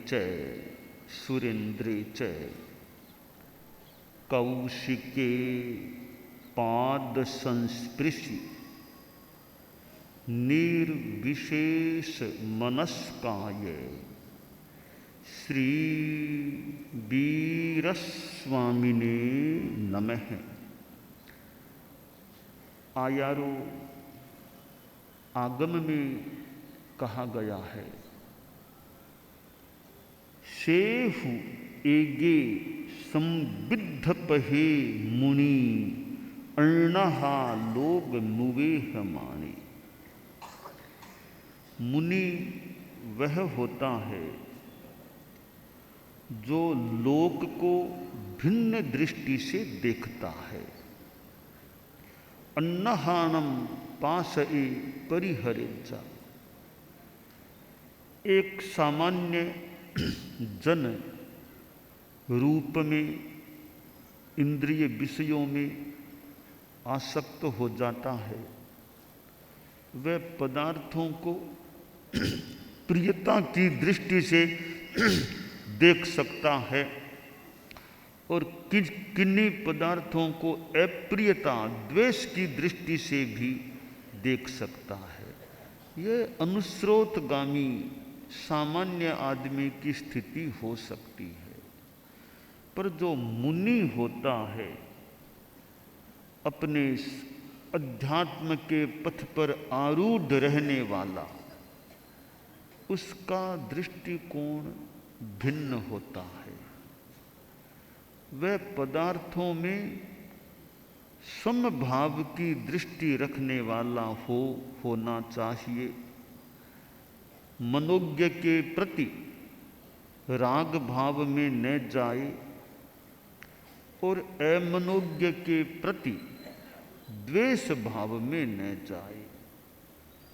च सुरेन्द्रे च कौशिके पाद संस्पृशि निर्विशेष मनस्काय श्री वीरस्वामिने नमः। आयारो आगम में कहा गया है, सेहु एगे संबिद्ध पहे मुनि अर्णहा लोग मुवेह माने। मुनि वह होता है जो लोक को भिन्न दृष्टि से देखता है। अन्नहानम पाशए परिहरेचा। एक सामान्य जन रूप में इंद्रिय विषयों में आसक्त हो जाता है, वह पदार्थों को प्रियता की दृष्टि से देख सकता है और किन्हीं पदार्थों को अप्रियता द्वेष की दृष्टि से भी देख सकता है। यह अनुस्रोतगामी सामान्य आदमी की स्थिति हो सकती है, पर जो मुनि होता है, अपने अध्यात्म के पथ पर आरूढ़ रहने वाला, उसका दृष्टिकोण भिन्न होता है। वह पदार्थों में समभाव की दृष्टि रखने वाला होना चाहिए। मनोज्ञ के प्रति राग भाव में न जाए और अमनोज्ञ के प्रति द्वेष भाव में न जाए।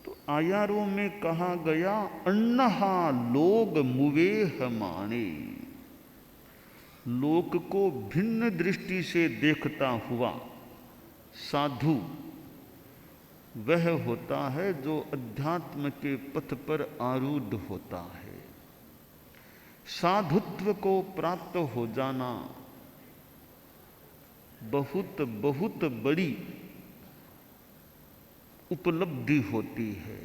तो आयारों में कहा गया, अन्नहा लोग मुवेह माने। लोक को भिन्न दृष्टि से देखता हुआ साधु वह होता है जो अध्यात्म के पथ पर आरूढ़ होता है। साधुत्व को प्राप्त हो जाना बहुत बहुत बड़ी उपलब्धि होती है।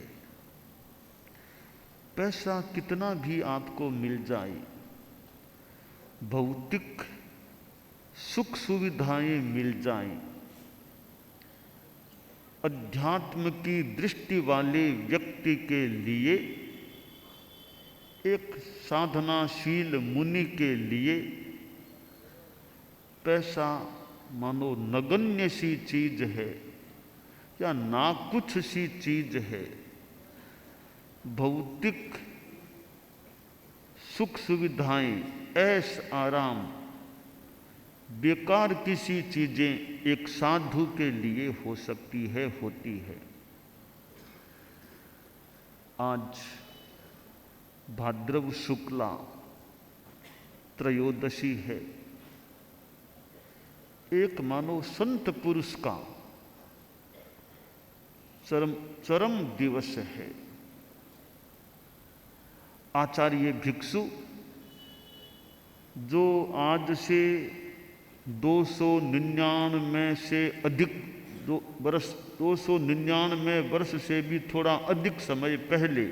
पैसा कितना भी आपको मिल जाए, भौतिक सुख सुविधाएं मिल जाएं, अध्यात्म की दृष्टि वाले व्यक्ति के लिए, एक साधनाशील मुनि के लिए पैसा मानो नगण्य सी चीज है या ना कुछ सी चीज है। भौतिक सुख सुविधाएं, ऐश आराम, बेकार किसी चीजें एक साधु के लिए हो सकती है, होती है। आज भाद्रव शुक्ला त्रयोदशी है। एक मानो संत पुरुष का चरम दिवस है। आचार्य भिक्षु जो आज से 299 से अधिक 299 वर्ष से भी थोड़ा अधिक समय पहले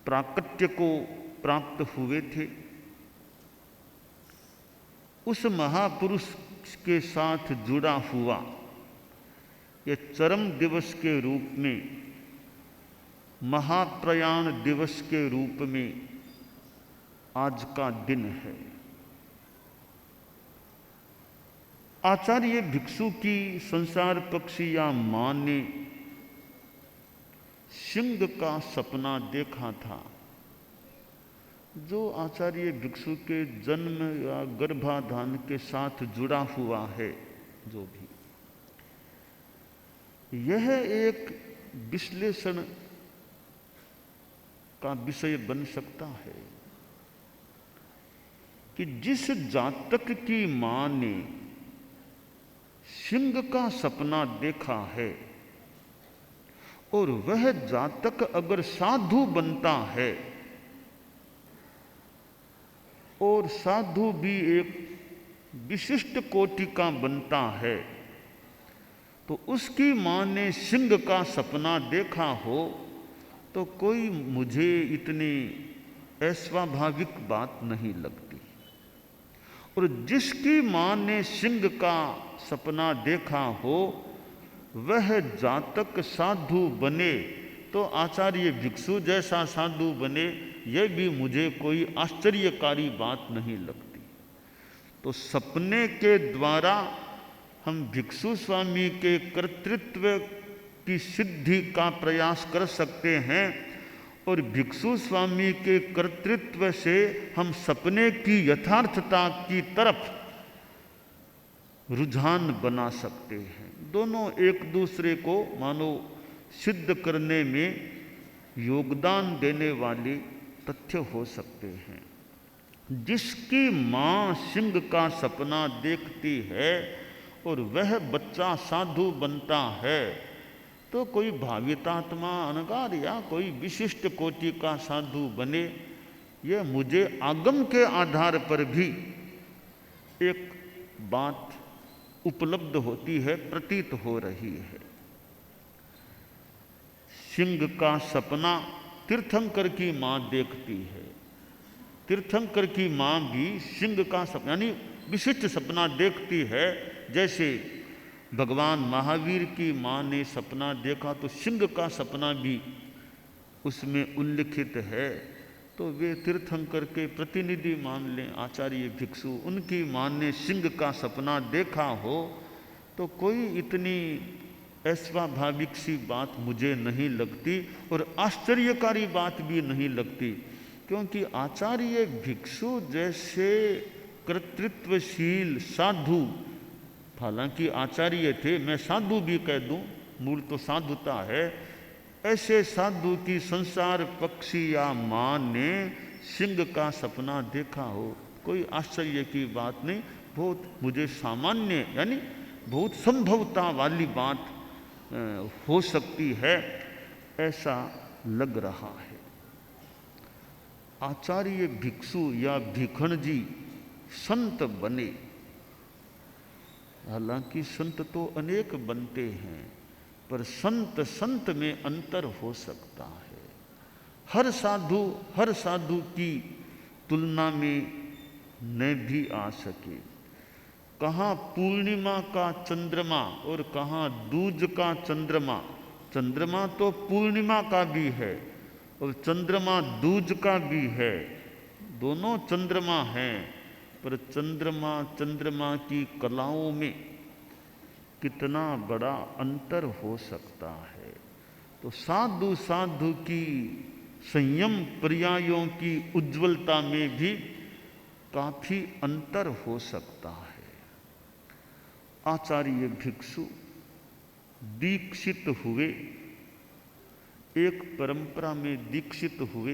प्राकट्य को प्राप्त हुए थे, उस महापुरुष के साथ जुड़ा हुआ यह चरम दिवस के रूप में, महाप्रयाण दिवस के रूप में आज का दिन है। आचार्य भिक्षु की संसार पक्षी या मां ने सिंह का सपना देखा था, जो आचार्य भिक्षु के जन्म या गर्भाधान के साथ जुड़ा हुआ है। जो भी यह एक विश्लेषण का विषय बन सकता है कि जिस जातक की मां ने सिंह का सपना देखा है और वह जातक अगर साधु बनता है और साधु भी एक विशिष्ट कोटि का बनता है, तो उसकी माँ ने सिंह का सपना देखा हो तो कोई मुझे इतनी अस्वाभाविक बात नहीं लगती। और जिसकी माँ ने सिंह का सपना देखा हो वह जातक साधु बने तो आचार्य भिक्षु जैसा साधु बने, यह भी मुझे कोई आश्चर्यकारी बात नहीं लगती। तो सपने के द्वारा हम भिक्षु स्वामी के कर्तृत्व की सिद्धि का प्रयास कर सकते हैं और भिक्षु स्वामी के कर्तृत्व से हम सपने की यथार्थता की तरफ रुझान बना सकते हैं। दोनों एक दूसरे को मानो सिद्ध करने में योगदान देने वाले तथ्य हो सकते हैं। जिसकी माँ सिंह का सपना देखती है और वह बच्चा साधु बनता है तो कोई भावितात्मा अनगार या कोई विशिष्ट कोटि का साधु बने, यह मुझे आगम के आधार पर भी एक बात उपलब्ध होती है, प्रतीत हो रही है। सिंह का सपना तीर्थंकर की माँ देखती है। तीर्थंकर की माँ भी सिंह का सपना यानी विशिष्ट सपना देखती है। जैसे भगवान महावीर की माँ ने सपना देखा तो सिंह का सपना भी उसमें उल्लिखित है। तो वे तीर्थंकर के प्रतिनिधि मान लें आचार्य भिक्षु, उनकी माँ ने सिंह का सपना देखा हो तो कोई इतनी अस्वाभाविक सी बात मुझे नहीं लगती और आश्चर्यकारी बात भी नहीं लगती, क्योंकि आचार्य भिक्षु जैसे कर्तृत्वशील साधु, हालांकि आचार्य थे, मैं साधु भी कह दूं, मूल तो साधुता है, ऐसे साधु की संसार पक्षी या माँ ने सिंह का सपना देखा हो, कोई आश्चर्य की बात नहीं, बहुत मुझे सामान्य यानी बहुत संभवता वाली बात हो सकती है, ऐसा लग रहा है। आचार्य भिक्षु या भिखण जी संत बने, हालांकि संत तो अनेक बनते हैं, पर संत संत में अंतर हो सकता है। हर साधु की तुलना में न भी आ सके। कहाँ पूर्णिमा का चंद्रमा और कहाँ दूज का चंद्रमा, चंद्रमा तो पूर्णिमा का भी है और चंद्रमा दूज का भी है, दोनों चंद्रमा हैं, पर चंद्रमा की कलाओं में कितना बड़ा अंतर हो सकता है। तो साधु की संयम पर्यायों की उज्ज्वलता में भी काफी अंतर हो सकता है। आचार्य भिक्षु दीक्षित हुए, एक परंपरा में दीक्षित हुए,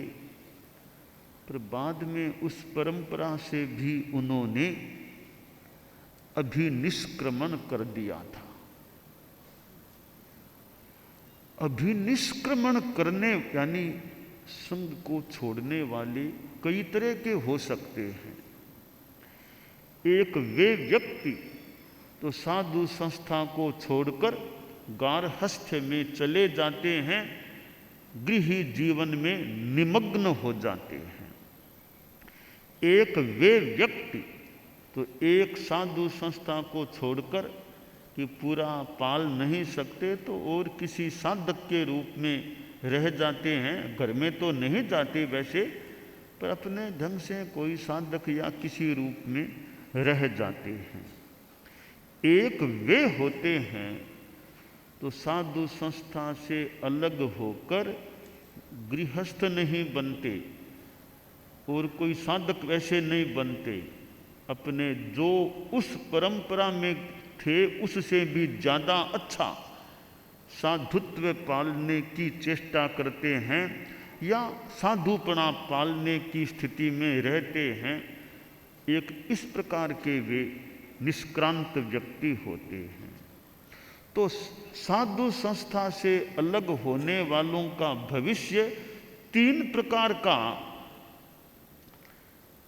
पर बाद में उस परंपरा से भी उन्होंने अभिनिष्क्रमण कर दिया था। अभिनिष्क्रमण करने यानी संग को छोड़ने वाले कई तरह के हो सकते हैं। एक वे व्यक्ति तो साधु संस्था को छोड़कर गारहस्थ्य में चले जाते हैं, गृह जीवन में निमग्न हो जाते हैं। एक वे व्यक्ति तो एक साधु संस्था को छोड़कर कि पूरा पाल नहीं सकते तो और किसी साधक के रूप में रह जाते हैं, घर में तो नहीं जाते वैसे, पर अपने ढंग से कोई साधक या किसी रूप में रह जाते हैं। एक वे होते हैं तो साधु संस्था से अलग होकर गृहस्थ नहीं बनते और कोई साधक वैसे नहीं बनते, अपने जो उस परंपरा में थे उससे भी ज़्यादा अच्छा साधुत्व पालने की चेष्टा करते हैं या साधुपना पालने की स्थिति में रहते हैं। एक इस प्रकार के वे निष्क्रांत व्यक्ति होते हैं। तो साधु संस्था से अलग होने वालों का भविष्य तीन प्रकार का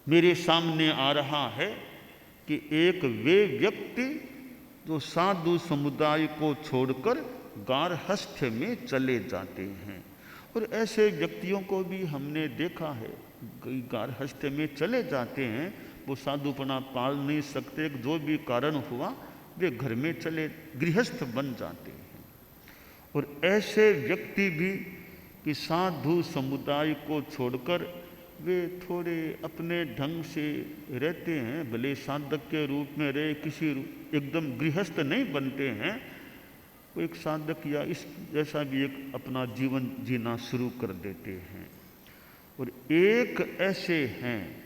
मेरे सामने आ रहा है कि एक वे व्यक्ति जो साधु समुदाय को छोड़कर गारहस्थ्य में चले जाते हैं, और ऐसे व्यक्तियों को भी हमने देखा है, गारहस्थ्य में चले जाते हैं, वो साधुपना पाल नहीं सकते, जो भी कारण हुआ वे घर में चले गृहस्थ बन जाते हैं। और ऐसे व्यक्ति भी कि साधु समुदाय को छोड़कर वे थोड़े अपने ढंग से रहते हैं, भले साधक के रूप में रहे, किसी एकदम गृहस्थ नहीं बनते हैं, वो एक साधक या इस जैसा भी एक अपना जीवन जीना शुरू कर देते हैं। और एक ऐसे हैं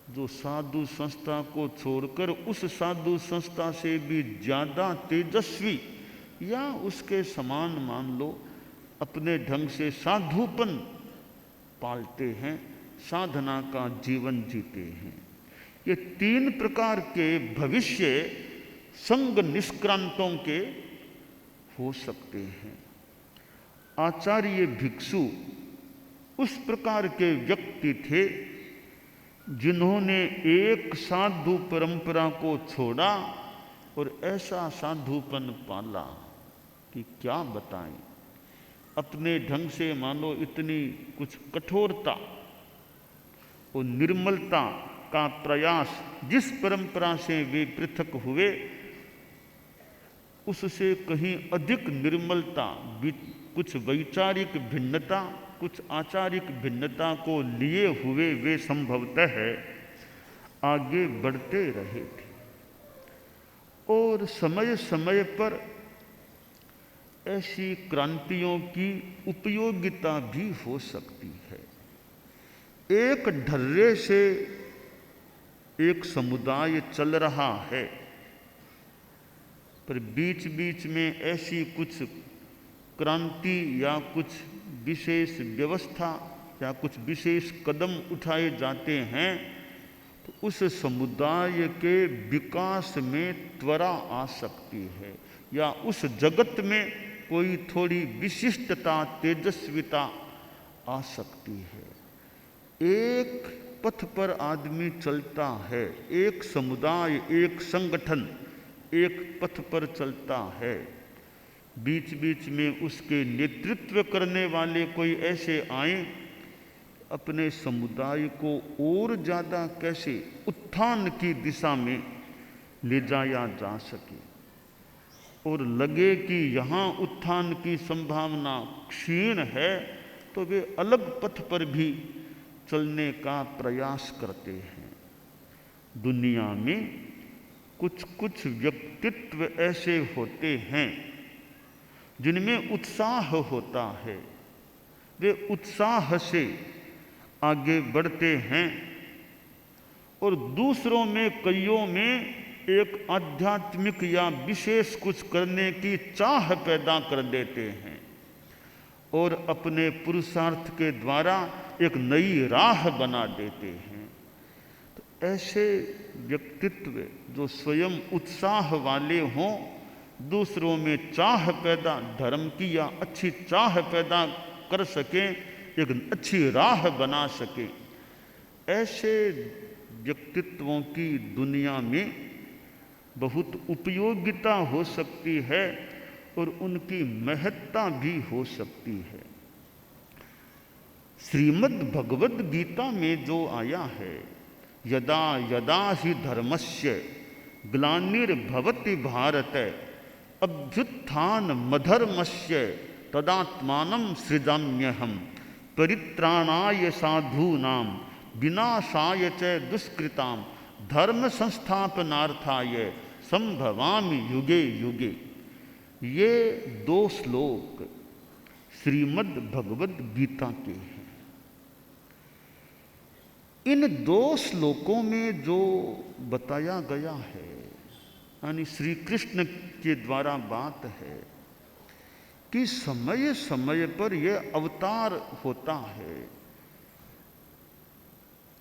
जो साधु संस्था को छोड़कर उस साधु संस्था से भी ज़्यादा तेजस्वी या उसके समान मान लो अपने ढंग से साधुपन पालते हैं, साधना का जीवन जीते हैं। ये 3 प्रकार के भविष्य संग निष्क्रांतों के हो सकते हैं। आचार्य भिक्षु उस प्रकार के व्यक्ति थे जिन्होंने एक साधु परंपरा को छोड़ा और ऐसा साधुपन पाला कि क्या बताएं। अपने ढंग से मानो इतनी कुछ कठोरता और निर्मलता का प्रयास, जिस परंपरा से वे पृथक हुए उससे कहीं अधिक निर्मलता, कुछ वैचारिक भिन्नता, कुछ आचारिक भिन्नता को लिए हुए वे संभवतः आगे बढ़ते रहे थे। और समय समय पर ऐसी क्रांतियों की उपयोगिता भी हो सकती है। एक ढर्रे से एक समुदाय चल रहा है, पर बीच बीच में ऐसी कुछ क्रांति या कुछ विशेष व्यवस्था या कुछ विशेष कदम उठाए जाते हैं तो उस समुदाय के विकास में त्वरा आ सकती है, या उस जगत में कोई थोड़ी विशिष्टता, तेजस्विता आ सकती है। एक पथ पर आदमी चलता है, एक समुदाय, एक संगठन एक पथ पर चलता है, बीच बीच में उसके नेतृत्व करने वाले कोई ऐसे आए अपने समुदाय को और ज़्यादा कैसे उत्थान की दिशा में ले जाया जा सके, और लगे कि यहाँ उत्थान की संभावना क्षीण है तो वे अलग पथ पर भी चलने का प्रयास करते हैं। दुनिया में कुछ कुछ व्यक्तित्व ऐसे होते हैं जिनमें उत्साह होता है, वे उत्साह से आगे बढ़ते हैं, और दूसरों में, कईयों में एक आध्यात्मिक या विशेष कुछ करने की चाह पैदा कर देते हैं और अपने पुरुषार्थ के द्वारा एक नई राह बना देते हैं। तो ऐसे व्यक्तित्व जो स्वयं उत्साह वाले हों, दूसरों में चाह पैदा, धर्म की या अच्छी चाह पैदा कर सकें, एक अच्छी राह बना सकें, ऐसे व्यक्तित्वों की दुनिया में बहुत उपयोगिता हो सकती है और उनकी महत्ता भी हो सकती है। श्रीमद् भगवद गीता में जो आया है, यदा यदा हि धर्मस्य ग्लानिर्भवति भारत अभ्युत्थानमधर्मस्य तदात्मानं सृजाम्यहम् परित्राणाय साधूनां विनाशाय च दुष्कृतां धर्म संस्थापनार्थाय संभवामि युगे युगे। ये 2 श्लोक श्रीमद् भगवद गीता के हैं। इन 2 श्लोकों में जो बताया गया है, यानी श्री कृष्ण के द्वारा बात है कि समय समय पर यह अवतार होता है,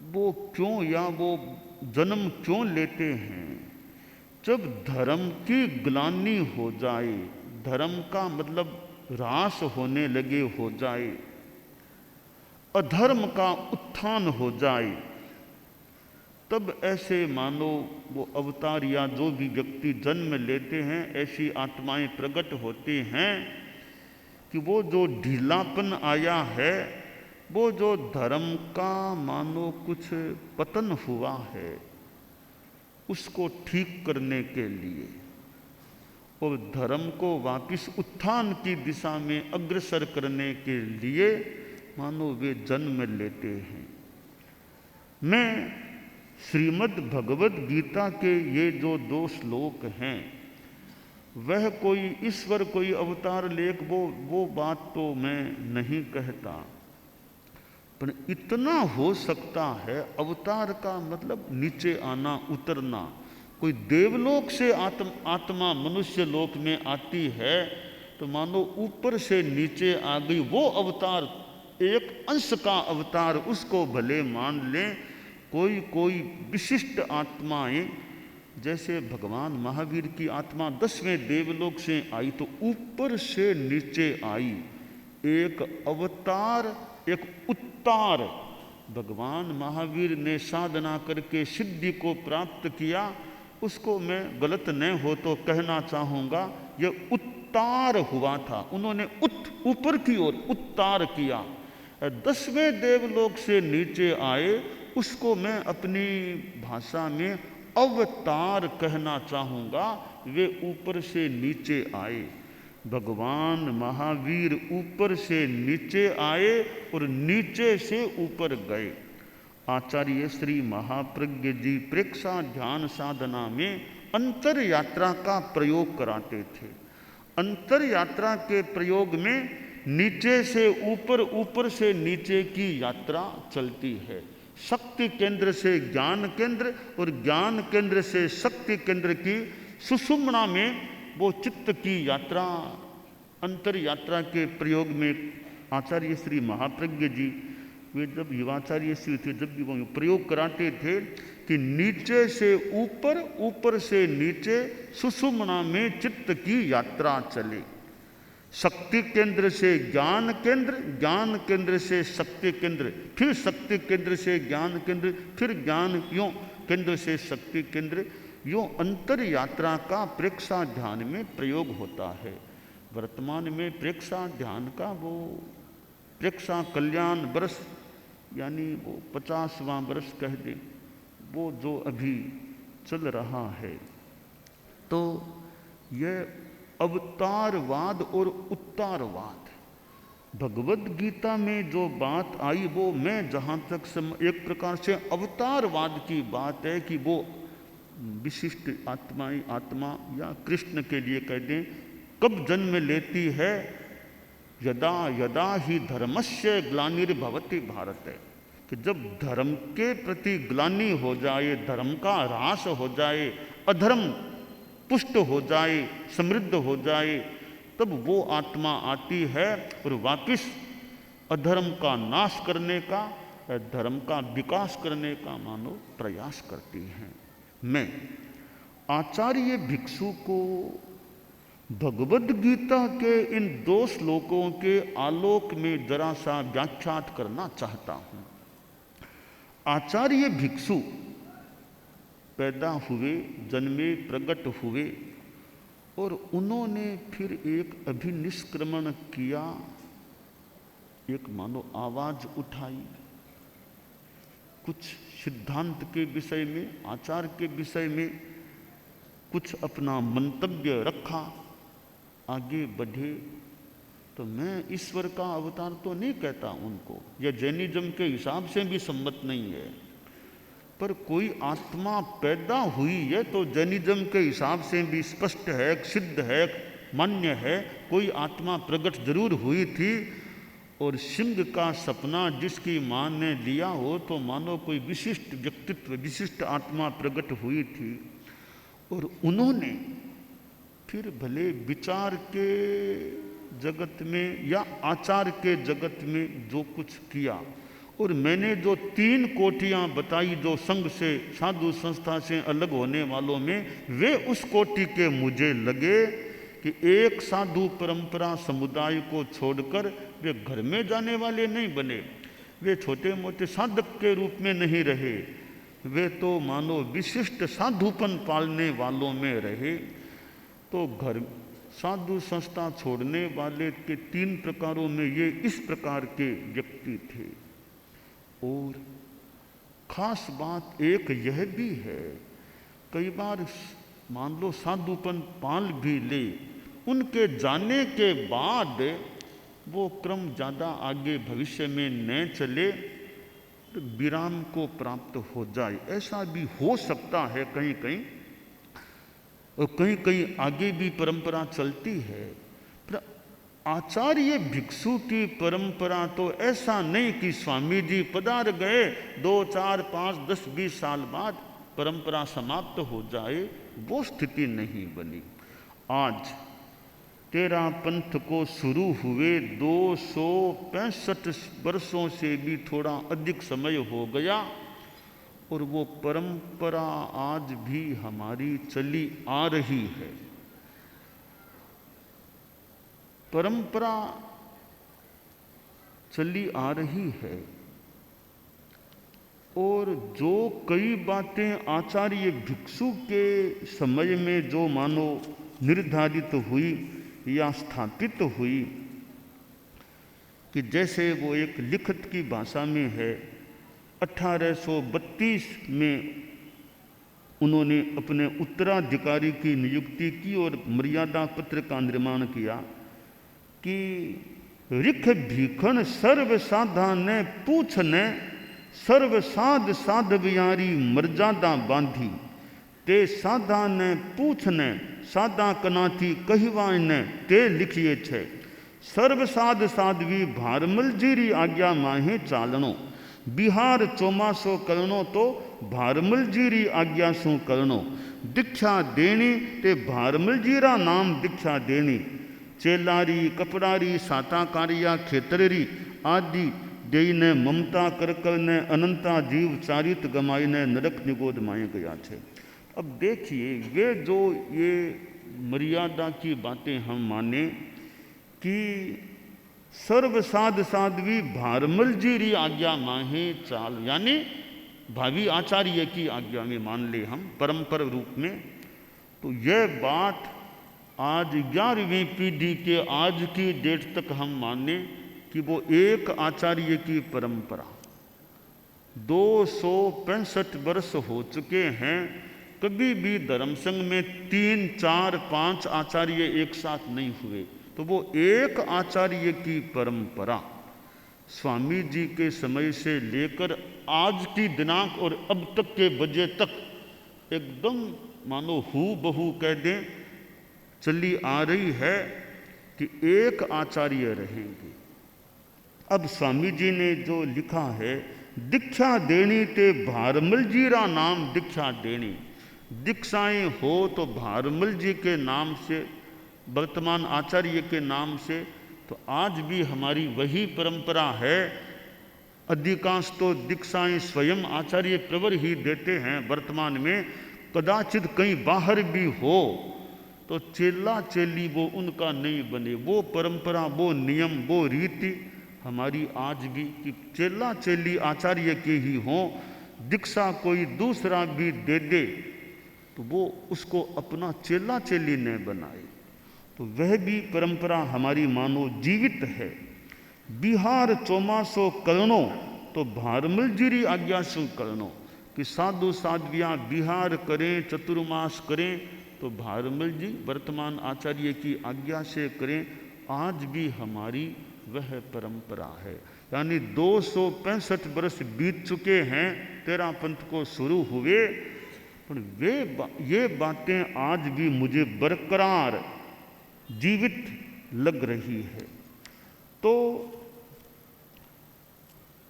वो क्यों या वो जन्म क्यों लेते हैं। जब धर्म की ग्लानि हो जाए, धर्म का मतलब ह्रास होने लगे हो जाए, अधर्म का उत्थान हो जाए, तब ऐसे मानो वो अवतार या जो भी व्यक्ति जन्म लेते हैं, ऐसी आत्माएं प्रकट होती हैं कि वो जो ढीलापन आया है, वो जो धर्म का मानो कुछ पतन हुआ है, उसको ठीक करने के लिए और धर्म को वापिस उत्थान की दिशा में अग्रसर करने के लिए मानो वे जन्म लेते हैं। मैं श्रीमद् भगवद गीता के ये जो 2 श्लोक हैं, वह कोई ईश्वर कोई अवतार लेख वो बात तो मैं नहीं कहता, पर इतना हो सकता है अवतार का मतलब नीचे आना, उतरना। कोई देवलोक से आत्मा मनुष्य लोक में आती है तो मानो ऊपर से नीचे आ गई, वो अवतार एक अंश का अवतार उसको भले मान लें। कोई विशिष्ट आत्माएं, जैसे भगवान महावीर की आत्मा 10वें देवलोक से आई तो ऊपर से नीचे आई, एक अवतार, एक उत्तार। भगवान महावीर ने साधना करके सिद्धि को प्राप्त किया, उसको मैं गलत न हो तो कहना चाहूँगा, यह उत्तार हुआ था। उन्होंने ऊपर की ओर उत्तार किया। 10वें देवलोक से नीचे आए, उसको मैं अपनी भाषा में अवतार कहना चाहूँगा। वे ऊपर से नीचे आए, भगवान महावीर ऊपर से नीचे आए और नीचे से ऊपर गए। आचार्य श्री महाप्रज्ञ जी प्रेक्षा ध्यान साधना में अंतर यात्रा का प्रयोग कराते थे। अंतर यात्रा के प्रयोग में नीचे से ऊपर, ऊपर से नीचे की यात्रा चलती है। शक्ति केंद्र से ज्ञान केंद्र और ज्ञान केंद्र से शक्ति केंद्र की सुषुम्ना में वो चित्त की यात्रा, अंतर यात्रा के प्रयोग में आचार्य श्री महाप्रज्ञ जी, वे जब युवाचार्य श्री थे, जब भी वो प्रयोग कराते थे कि नीचे से ऊपर, ऊपर से नीचे सुषुम्ना में चित्त की यात्रा चले। शक्ति केंद्र से ज्ञान केंद्र, ज्ञान केंद्र से शक्ति केंद्र, फिर शक्ति केंद्र से ज्ञान केंद्र, फिर ज्ञान यों केंद्र से शक्ति केंद्र, यों अंतर यात्रा का प्रेक्षा ध्यान में प्रयोग होता है। वर्तमान में प्रेक्षा ध्यान का वो प्रेक्षा कल्याण वर्ष, यानी वो 50वां वर्ष कह दे, वो जो अभी चल रहा है। तो यह अवतारवाद और उत्तारवाद, भगवद गीता में जो बात आई वो मैं जहाँ तक एक प्रकार से अवतारवाद की बात है कि वो विशिष्ट आत्मा या कृष्ण के लिए कह दें, कब जन्म लेती है, यदा यदा ही धर्मस्य ग्लानिर्भवति भारत, है कि जब धर्म के प्रति ग्लानि हो जाए, धर्म का ह्रास हो जाए, अधर्म पुष्ट हो जाए, समृद्ध हो जाए, तब वो आत्मा आती है और वापिस अधर्म का नाश करने का, धर्म का विकास करने का मानो प्रयास करती हैं। मैं आचार्य भिक्षु को भगवद गीता के इन 2 श्लोकों के आलोक में जरा सा व्याख्यात करना चाहता हूँ। आचार्य भिक्षु पैदा हुए, जन्मे, प्रकट हुए और उन्होंने फिर एक अभिनिष्क्रमण किया, एक मानो आवाज उठाई, कुछ सिद्धांत के विषय में, आचार के विषय में कुछ अपना मंतव्य रखा, आगे बढ़े। तो मैं ईश्वर का अवतार तो नहीं कहता उनको, यह जैनिज्म के हिसाब से भी सम्मत नहीं है, पर कोई आत्मा पैदा हुई है तो जैनिज्म के हिसाब से भी स्पष्ट है, सिद्ध है, मान्य है, कोई आत्मा प्रकट जरूर हुई थी। और सिंह का सपना जिसकी माँ ने लिया हो तो मानो कोई विशिष्ट व्यक्तित्व, विशिष्ट आत्मा प्रकट हुई थी। और उन्होंने फिर भले विचार के जगत में या आचार के जगत में जो कुछ किया, और मैंने जो 3 कोटियाँ बताई जो संघ से, साधु संस्था से अलग होने वालों में, वे उस कोटि के मुझे लगे कि एक साधु परंपरा समुदाय को छोड़कर वे घर में जाने वाले नहीं बने, वे छोटे मोटे साधक के रूप में नहीं रहे, वे तो मानो विशिष्ट साधुपन पालने वालों में रहे। तो घर साधु संस्था छोड़ने वाले के 3 प्रकारों में ये इस प्रकार के व्यक्ति थे। और खास बात एक यह भी है, कई बार मान लो साधुपन पाल भी ले, उनके जाने के बाद वो क्रम ज़्यादा आगे भविष्य में न चले तो विराम को प्राप्त हो जाए, ऐसा भी हो सकता है कहीं कहीं, और कहीं कहीं आगे भी परंपरा चलती है। पर आचार्य भिक्षु की परंपरा तो ऐसा नहीं कि स्वामी जी पधार गए 2, 4, 5, 10, 20 साल बाद परंपरा समाप्त हो जाए, वो स्थिति नहीं बनी। आज तेरा पंथ को शुरू हुए 265 वर्षों से भी थोड़ा अधिक समय हो गया, और वो परंपरा आज भी हमारी चली आ रही है। परंपरा चली आ रही है, और जो कई बातें आचार्य भिक्षु के समय में जो मानो निर्धारित हुई या स्थापित हुई, कि जैसे वो एक लिखित की भाषा में है, 1832 में उन्होंने अपने उत्तराधिकारी की नियुक्ति की और मर्यादा पत्र का निर्माण किया कि रिख भीखन सर्व साधा ने पूछने, सर्व साध साधवियारी मर्यादा बांधी, ते साधा ने पूछने साधा कनाथी कहिवाय ने ते लिखिए छे, सर्व साध साध्वी भारमल जीरी आज्ञा माहे चालनो, बिहार चौमासो करनो तो भारमल जीरी आज्ञा सु करनो, दीक्षा देनी ते भारमल जीरा नाम दीक्षा देनी, चेलारी कपड़ारी साताकारिया खेतररी आदि देने ममता कर ने अनंता जीव चारित गमाई ने नरक निगोद माए गया थे। अब देखिए, वे जो ये मर्यादा की बातें हम माने कि सर्व साध साध्वी भारमल जीरी आज्ञा माहे चाल, यानी भावी आचार्य की आज्ञा में मान ले हम परंपर रूप में, तो यह बात आज 11वीं पीढ़ी के आज की डेट तक हम माने कि वो एक आचार्य की परंपरा 265 वर्ष हो चुके हैं। कभी भी धर्म संघ में 3, 4, 5 आचार्य एक साथ नहीं हुए, तो वो एक आचार्य की परंपरा स्वामी जी के समय से लेकर आज की दिनांक और अब तक के बजे तक एकदम मानो हू बहू कह दें चली आ रही है कि एक आचार्य रहेंगे। अब स्वामी जी ने जो लिखा है, दीक्षा देनी ते भारमल जीरा नाम दीक्षा देनी, दीक्षाएं हो तो भारमल जी के नाम से, वर्तमान आचार्य के नाम से, तो आज भी हमारी वही परंपरा है। अधिकांश तो दीक्षाएं स्वयं आचार्य प्रवर ही देते हैं वर्तमान में, कदाचित कहीं बाहर भी हो तो चेला चेली वो उनका नहीं बने, वो परंपरा, वो नियम, वो रीति हमारी आज भी कि चेला चेली आचार्य के ही हों। दीक्षा कोई दूसरा भी दे दे तो वो उसको अपना चेला चेली न बनाए, तो वह भी परंपरा हमारी मानो जीवित है। बिहार चौमासो करनो तो भारमल जीरी आज्ञा सु करनो, कि साधु साध्वियाँ बिहार करें, चतुर्मास करें तो भारमल जी वर्तमान आचार्य की आज्ञा से करें। आज भी हमारी वह परंपरा है, यानी 265 वर्ष बीत चुके हैं तेरा पंथ को शुरू हुए, पर ये बातें आज भी मुझे बरकरार जीवित लग रही है। तो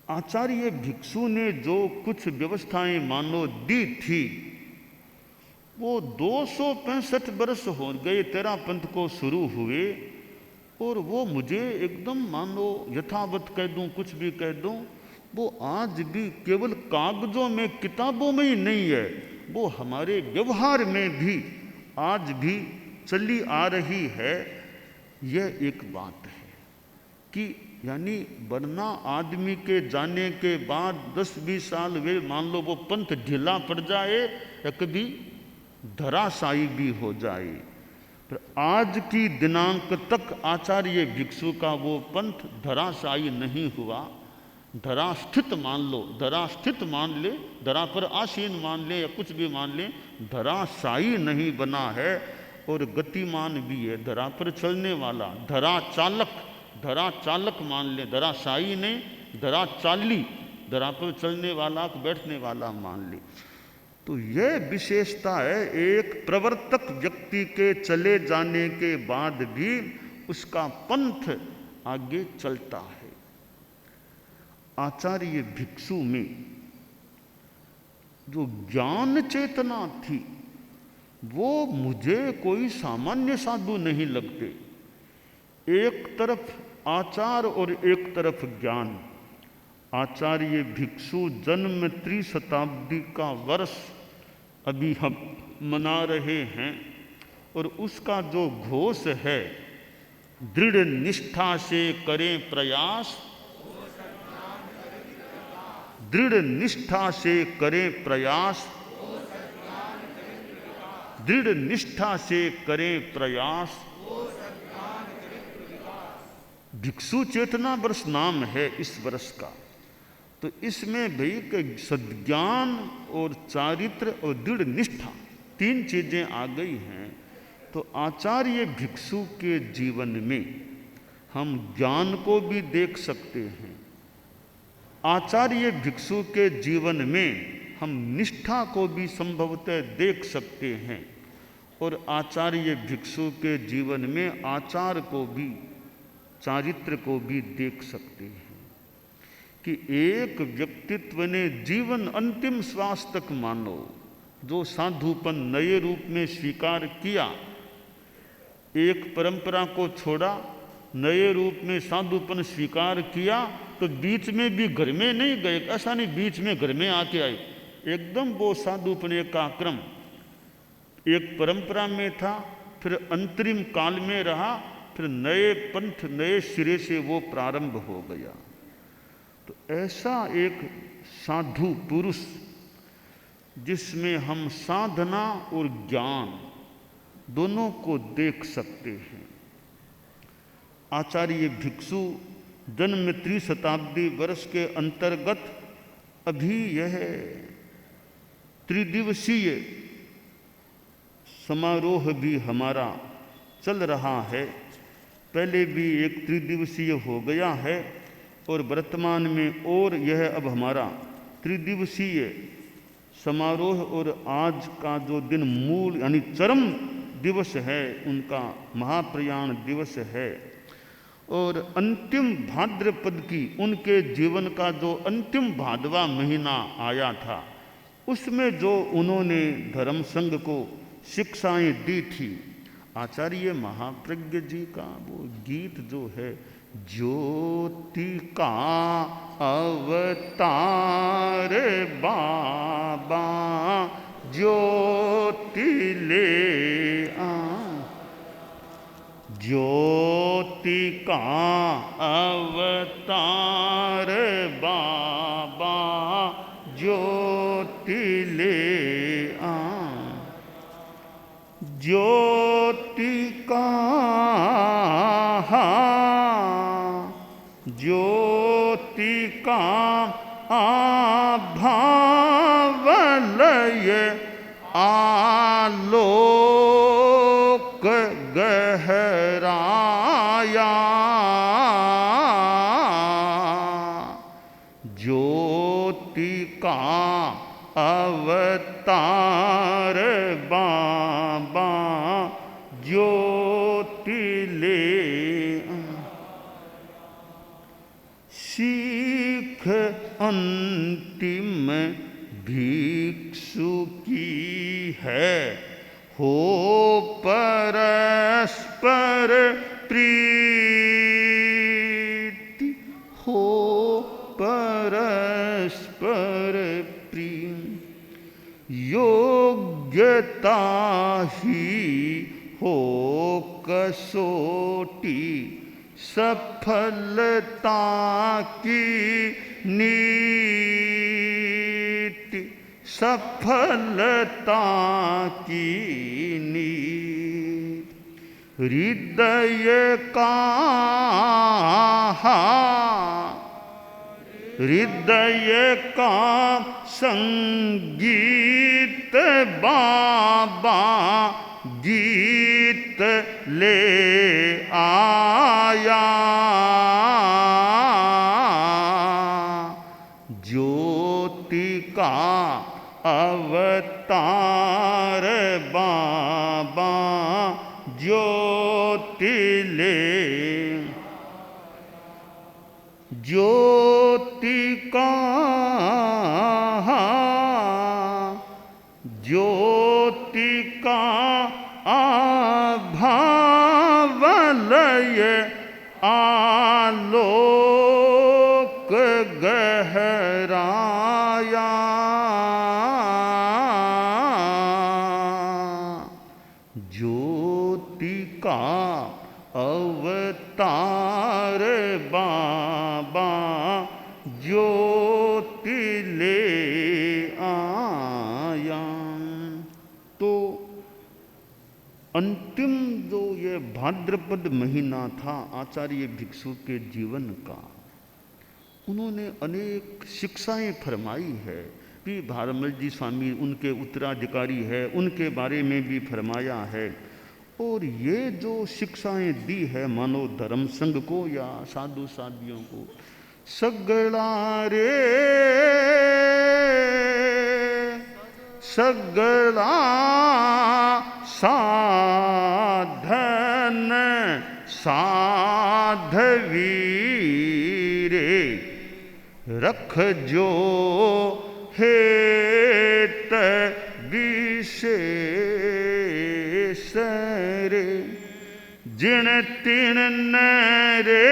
आचार्य भिक्षु ने जो कुछ व्यवस्थाएं मानो दी थी, वो 265 वर्ष हो गए तेरा पंथ को शुरू हुए, और वो मुझे एकदम मानो यथावत कह दूं, कुछ भी कह दूं, वो आज भी केवल कागजों में किताबों में ही नहीं है, वो हमारे व्यवहार में भी आज भी चली आ रही है। यह एक बात है कि यानी वरना आदमी के जाने के बाद 10-20 साल वे मान लो वो पंथ ढीला पड़ जाए या कभी धराशायी भी हो जाए, पर आज की दिनांक तक आचार्य भिक्षु का वो पंथ धराशायी नहीं हुआ। धरा स्थित मान लो, धरा स्थित मान ले, धरा पर आसीन मान ले या कुछ भी मान ले, धराशायी नहीं बना है और गतिमान भी है, धरा पर चलने वाला, धरा चालक, धरा चालक मान ले, धरा शाही नहीं, धरा चाली, धरा पर चलने वाला बैठने वाला मान ले। तो यह विशेषता है, एक प्रवर्तक व्यक्ति के चले जाने के बाद भी उसका पंथ आगे चलता है। आचार्य भिक्षु में जो ज्ञान चेतना थी वो मुझे कोई सामान्य साधु नहीं लगते। एक तरफ आचार और एक तरफ ज्ञान। आचार्य भिक्षु जन्म 3 शताब्दी का वर्ष अभी हम मना रहे हैं और उसका जो घोष है, दृढ़ निष्ठा से करें प्रयास, दृढ़ निष्ठा से करें प्रयास, दृढ़ निष्ठा से करें प्रयास। भिक्षु चेतना वर्ष नाम है इस वर्ष का। तो इसमें भाई सद्ज्ञान और चारित्र और दृढ़ निष्ठा 3 चीजें आ गई हैं। तो आचार्य भिक्षु के जीवन में हम ज्ञान को भी देख सकते हैं, आचार्य भिक्षु के जीवन में हम निष्ठा को भी संभवतः देख सकते हैं और आचार्य भिक्षु के जीवन में आचार को भी, चारित्र को भी देख सकते हैं कि एक व्यक्तित्व ने जीवन अंतिम श्वास तक मानो जो साधुपन नए रूप में स्वीकार किया, एक परंपरा को छोड़ा, नए रूप में साधुपन स्वीकार किया, तो बीच में भी घर में नहीं गए, ऐसा नहीं बीच में घर में आके आए, एकदम वो साधुपने का क्रम एक परंपरा में था, फिर अंतरिम काल में रहा, फिर नए पंथ नए सिरे से वो प्रारंभ हो गया। तो ऐसा एक साधु पुरुष जिसमें हम साधना और ज्ञान दोनों को देख सकते हैं। आचार्य भिक्षु जन्म 3 शताब्दी वर्ष के अंतर्गत अभी यह त्रिदिवसीय समारोह भी हमारा चल रहा है। पहले भी एक त्रिदिवसीय हो गया है और वर्तमान में और यह अब हमारा त्रिदिवसीय समारोह और आज का जो दिन मूल यानी चरम दिवस है उनका महाप्रयाण दिवस है। और अंतिम भाद्रपद की उनके जीवन का जो अंतिम भादवा महीना आया था उसमें जो उन्होंने धर्म संघ को शिक्षाएं दी थी, आचार्य महाप्रज्ञ जी का वो गीत जो है, ज्योति का अवतार बाबा ज्योति ले आ, ज्योति का अवतार बाबा ज्योति ले आ, ज्योति का ज्योति का आभावलय आलोक गहराया, ज्योति का अवतार बाबा ज्योति ले सीख अंतिम भिक्षु की है, हो परस्पर प्रीति, हो परस्पर प्रेम, योग्यता ही हो कसोटी, सफलता की नीति, सफलता की नीति, हृदय का हृदय का संगीत बाबा गीत ले आया, ज्योति का अवतार बाबा ज्योति ले, ज्योति का ज्योति का आभावलय आलोक गहराया, ज्योति का अवतार बाबा ज्योति ले आया। तो अंतिम जो ये भाद्रपद महीना था आचार्य भिक्षु के जीवन का, उन्होंने अनेक शिक्षाएं फरमाई है। भी भारमल जी स्वामी उनके उत्तराधिकारी है, उनके बारे में भी फरमाया है। और ये जो शिक्षाएं दी है मानव धर्म संघ को या साधु साधियों को, सगला रे सगला साधन साधवी रे, रख जो हेत विशेष रे, जिण तिण रे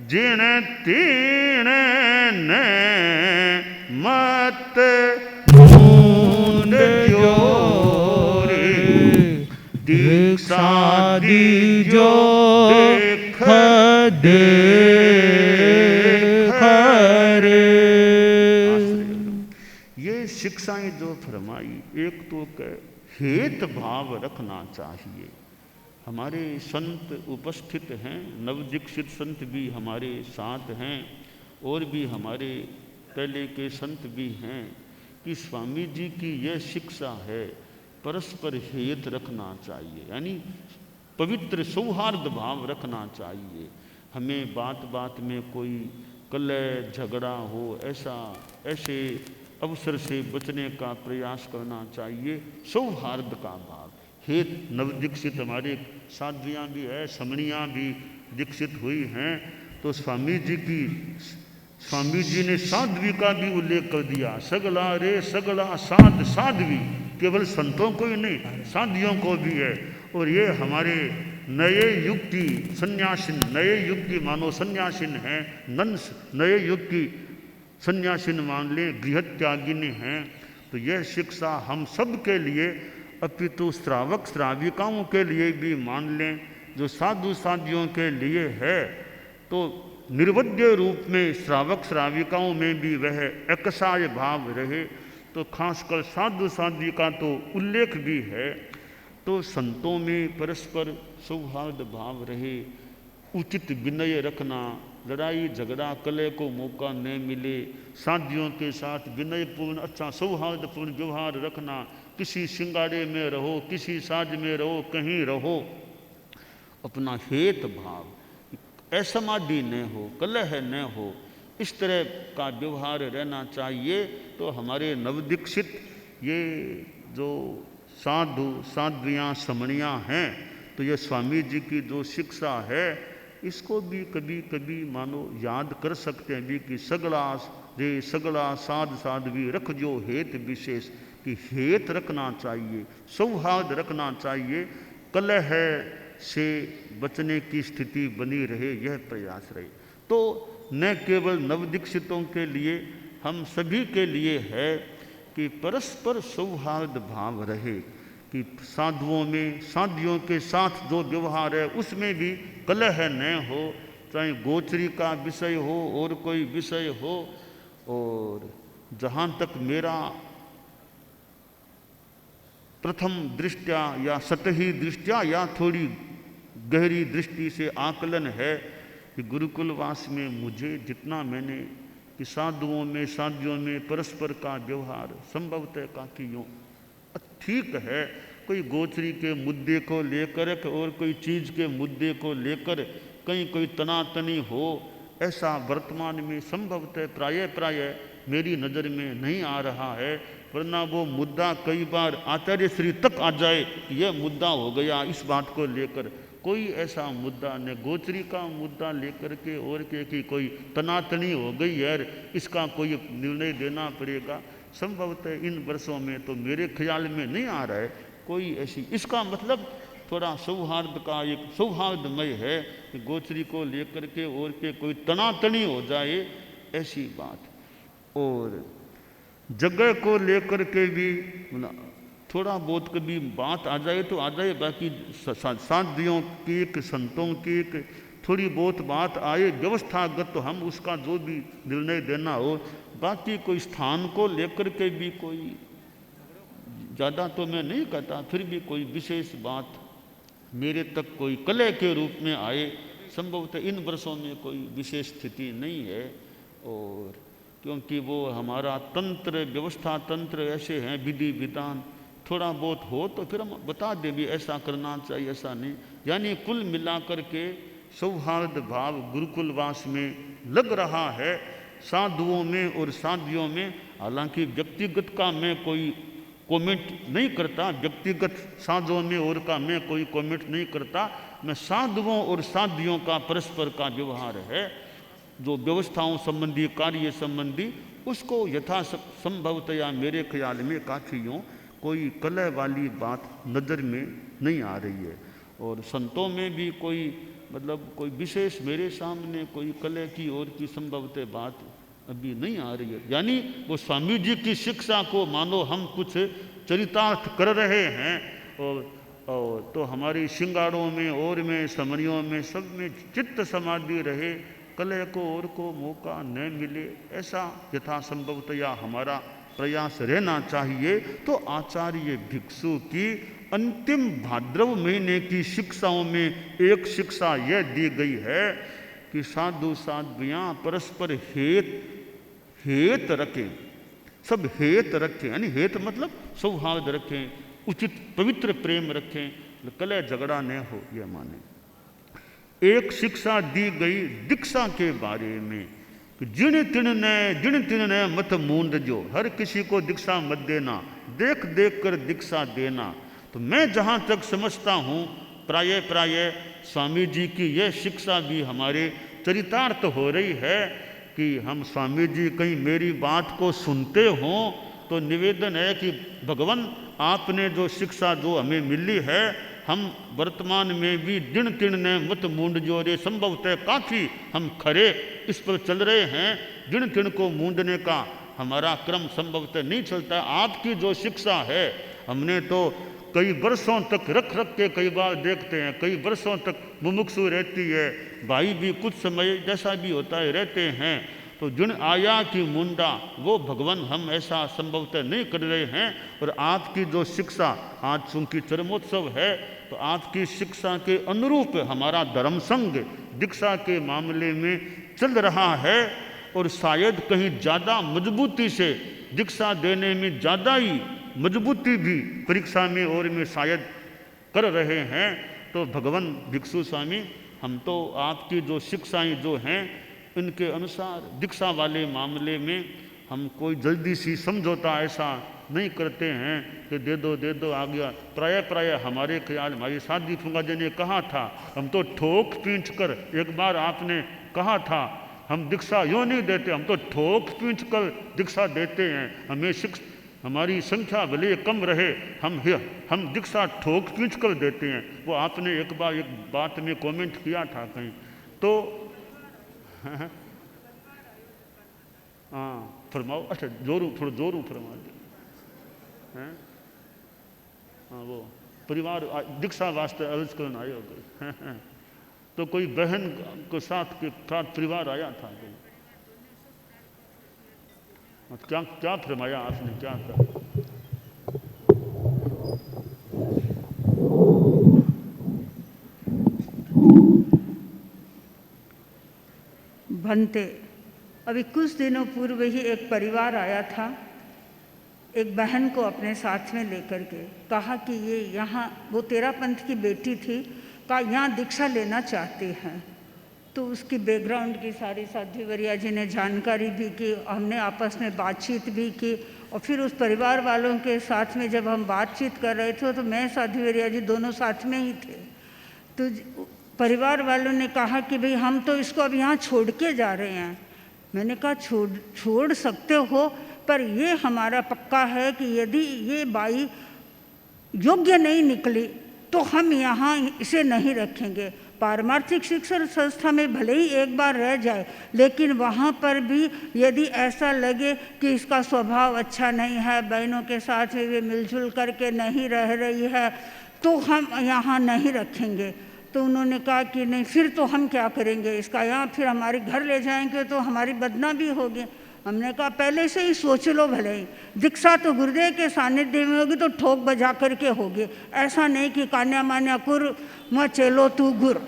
जिण तिण मत ढूंढ जो रे, दीक्षा दीजो देख देख रे। ये शिक्षाएं जो फरमाई, एक तो हेत भाव रखना चाहिए। हमारे संत उपस्थित हैं, नवदीक्षित संत भी हमारे साथ हैं और भी हमारे पहले के संत भी हैं कि स्वामी जी की यह शिक्षा है परस्पर हेत रखना चाहिए, यानी पवित्र सौहार्द भाव रखना चाहिए। हमें बात बात में कोई कलह झगड़ा हो ऐसे अवसर से बचने का प्रयास करना चाहिए। सौहार्द का भाव, हेत नवदीक्षित हमारे साध्वियाँ भी है, समणियाँ भी दीक्षित हुई हैं, तो स्वामी जी ने साध्वी का भी उल्लेख कर दिया। सगला रे सगला साध साध्वी, केवल संतों को ही नहीं साध्वियों को भी है। और ये हमारे नए युग की सन्यासिन, नए युग की मानो सन्यासिन हैं, नए युग की सन्यासिन मान लें, गृह त्यागिनी हैं। तो यह शिक्षा हम सब के लिए, अपितु श्रावक श्राविकाओं के लिए भी मान लें, जो साधु साधियों के लिए है। तो निर्वध्य रूप में श्रावक श्राविकाओं में भी वह एकसाय भाव रहे। तो खासकर साधु साध्वी का तो उल्लेख भी है। तो संतों में परस्पर सौहार्द भाव रहे, उचित विनय रखना, लड़ाई झगड़ा कलह को मौका न मिले, साधियों के साथ विनयपूर्ण अच्छा सौहार्दपूर्ण व्यवहार रखना। किसी सिंगाड़े में रहो, किसी साज में रहो, कहीं रहो, अपना हेत भाव, असमाधि न हो, कलह न हो, इस तरह का व्यवहार रहना चाहिए। तो हमारे नवदीक्षित ये जो साधु साध्वियाँ समणियाँ हैं, तो ये स्वामी जी की जो शिक्षा है इसको भी कभी कभी मानो याद कर सकते हैं भी कि सगला रे सगला साध साध्वी रख जो हेत विशेष, कि हेत रखना चाहिए, सौहार्द रखना चाहिए, कलह से बचने की स्थिति बनी रहे, यह प्रयास रहे। तो न केवल नवदीक्षितों के लिए, हम सभी के लिए है कि परस्पर सौहार्द भाव रहे। कि साधुओं में साधियों के साथ जो व्यवहार है उसमें भी कलह न हो, चाहे गोचरी का विषय हो और कोई विषय हो। और जहाँ तक मेरा प्रथम दृष्टया या सतही दृष्टया या थोड़ी गहरी दृष्टि से आकलन है कि गुरुकुलवास में मुझे जितना मैंने कि साधुओं में साधियों में परस्पर का व्यवहार संभवतः काफी यूँ ठीक है। कोई गोचरी के मुद्दे को लेकर और कोई चीज़ के मुद्दे को लेकर कहीं कोई तनातनी हो, ऐसा वर्तमान में संभवतः प्रायः मेरी नज़र में नहीं आ रहा है। वरना वो मुद्दा कई बार आचार्य श्री तक आ जाए कि यह मुद्दा हो गया इस बात को लेकर। कोई ऐसा मुद्दा न गोचरी का मुद्दा लेकर के और के कि कोई तनातनी हो गई यार, इसका कोई निर्णय देना पड़ेगा। संभवतः इन वर्षों में तो मेरे ख्याल में नहीं आ रहा है कोई ऐसी। इसका मतलब थोड़ा सौहार्द का एक सौहार्दमय है कि गोचरी को लेकर के और के कोई तनातनी हो जाए ऐसी बात। और जगह को लेकर के भी थोड़ा बहुत कभी बात आ जाए तो आ जाए, बाकी साधियों की एक संतों की एक थोड़ी बहुत बात आए व्यवस्थागत तो हम उसका जो भी निर्णय देना हो। बाकी कोई स्थान को लेकर के भी कोई ज़्यादा तो मैं नहीं कहता, फिर भी कोई विशेष बात मेरे तक कोई कलह के रूप में आए संभवतः इन वर्षों में कोई विशेष स्थिति नहीं है। और क्योंकि वो हमारा तंत्र व्यवस्था तंत्र ऐसे हैं विधि विधान, थोड़ा बहुत हो तो फिर हम बता दें भी ऐसा करना चाहिए ऐसा नहीं। यानी कुल मिलाकर के सौहार्द भाव गुरुकुलवास में लग रहा है साधुओं में और साधियों में। हालांकि व्यक्तिगत का मैं कोई कमेंट नहीं करता, व्यक्तिगत साधुओं में और का मैं कोई कमेंट नहीं करता। मैं साधुओं और साधियों का परस्पर का व्यवहार है जो व्यवस्थाओं संबंधी कार्य संबंधी उसको यथा संभवतया मेरे ख्याल में काफी यूँ कोई कलह वाली बात नज़र में नहीं आ रही है। और संतों में भी कोई मतलब कोई विशेष मेरे सामने कोई कलह की और की संभवतः बात अभी नहीं आ रही है। यानी वो स्वामी जी की शिक्षा को मानो हम कुछ चरितार्थ कर रहे हैं और तो हमारी श्रृंगारों में और में समनियों में सब में चित्त समाधि रहे, कलह को और को मौका न मिले, ऐसा यथा संभवतया हमारा प्रयास रहना चाहिए। तो आचार्य भिक्षु की अंतिम भाद्रव महीने की शिक्षाओं में एक शिक्षा यह दी गई है कि साधु साध्वियाँ परस्पर हेत रखें, सब हेत रखें, यानी हेत मतलब सौहार्द रखें, उचित पवित्र प्रेम रखें, कलह झगड़ा न हो यह माने। एक शिक्षा दी गई दीक्षा के बारे में कि जिन तिन ने मत मूंद जो, हर किसी को दीक्षा मत देना, देख देख कर दीक्षा देना। तो मैं जहाँ तक समझता हूँ प्राय स्वामी जी की यह शिक्षा भी हमारे चरितार्थ हो रही है कि हम स्वामी जी कहीं मेरी बात को सुनते हों तो निवेदन है कि भगवान आपने जो शिक्षा जो हमें मिली है हम वर्तमान में भी दिन तिन ने मत मूंद जो रे, संभवतः काफ़ी हम खरे इस पर चल रहे हैं। दिन तिन को मूंदने का हमारा क्रम संभवतः नहीं चलता। आपकी जो शिक्षा है हमने तो कई वर्षों तक रख के कई बार देखते हैं, कई वर्षों तक मुमुक्षु रहती है, भाई भी कुछ समय जैसा भी होता है रहते हैं। तो जिन आया की मुंडा वो भगवान हम ऐसा संभवतः नहीं कर रहे हैं। और आपकी जो शिक्षा आज चूंकि चरमोत्सव है तो आपकी शिक्षा के अनुरूप हमारा धर्म संघ दीक्षा के मामले में चल रहा है। और शायद कहीं ज़्यादा मजबूती से दीक्षा देने में ज़्यादा ही मजबूती भी परीक्षा में और में शायद कर रहे हैं। तो भगवान भिक्षु स्वामी हम तो आपकी जो शिक्षाएं जो हैं इनके अनुसार दीक्षा वाले मामले में हम कोई जल्दी सी समझौता ऐसा नहीं करते हैं कि दे दो आ गया। प्राय हमारे ख्याल हमारी साधी फुंगा जी ने कहा था, हम तो ठोक पींच कर, एक बार आपने कहा था हम दीक्षा यूँ नहीं देते, हम तो ठोक पींच कर दीक्षा देते हैं। हमें हमारी संख्या भले कम रहे हम दीक्षा ठोक पींच कर देते हैं। वो आपने एक बार एक बात में कमेंट किया था कहीं तो हाँ फरमाओ। अच्छा थोड़ा जोरू फरमा दे। हाँ वो परिवार दीक्षा वास्ते अर्ज करने आए हो गए तो कोई बहन को साथ के साथ परिवार आया था तो क्या क्या फरमाया आपने, क्या था? भंते, अभी कुछ दिनों पूर्व ही एक परिवार आया था, एक बहन को अपने साथ में लेकर के कहा कि ये यहाँ, वो तेरा पंथ की बेटी थी, कहा यहाँ दीक्षा लेना चाहती हैं। तो उसकी बैकग्राउंड की सारी साध्वी वरिया जी ने जानकारी भी की, हमने आपस में बातचीत भी की और फिर उस परिवार वालों के साथ में जब हम बातचीत कर रहे थे तो मैं साध्वी वरिया जी दोनों साथ में ही थे। तो परिवार वालों ने कहा कि भाई हम तो इसको अब यहाँ छोड़ के जा रहे हैं। मैंने कहा छोड़ सकते हो, पर ये हमारा पक्का है कि यदि ये बाई योग्य नहीं निकली तो हम यहाँ इसे नहीं रखेंगे। पारमार्थिक शिक्षण संस्था में भले ही एक बार रह जाए, लेकिन वहाँ पर भी यदि ऐसा लगे कि इसका स्वभाव अच्छा नहीं है, बहनों के साथ में वे मिलजुल करके नहीं रह रही है, तो हम यहाँ नहीं रखेंगे। तो उन्होंने कहा कि नहीं, फिर तो हम क्या करेंगे इसका, यहाँ फिर हमारे घर ले जाएंगे तो हमारी बदनामी होगी। हमने कहा पहले से ही सोच लो, भले ही दीक्षा तो गुरुदेव के सानिध्य में होगी तो ठोक बजा करके होगी, ऐसा नहीं कि कान्या मान्या कुर म चलो तू गुर,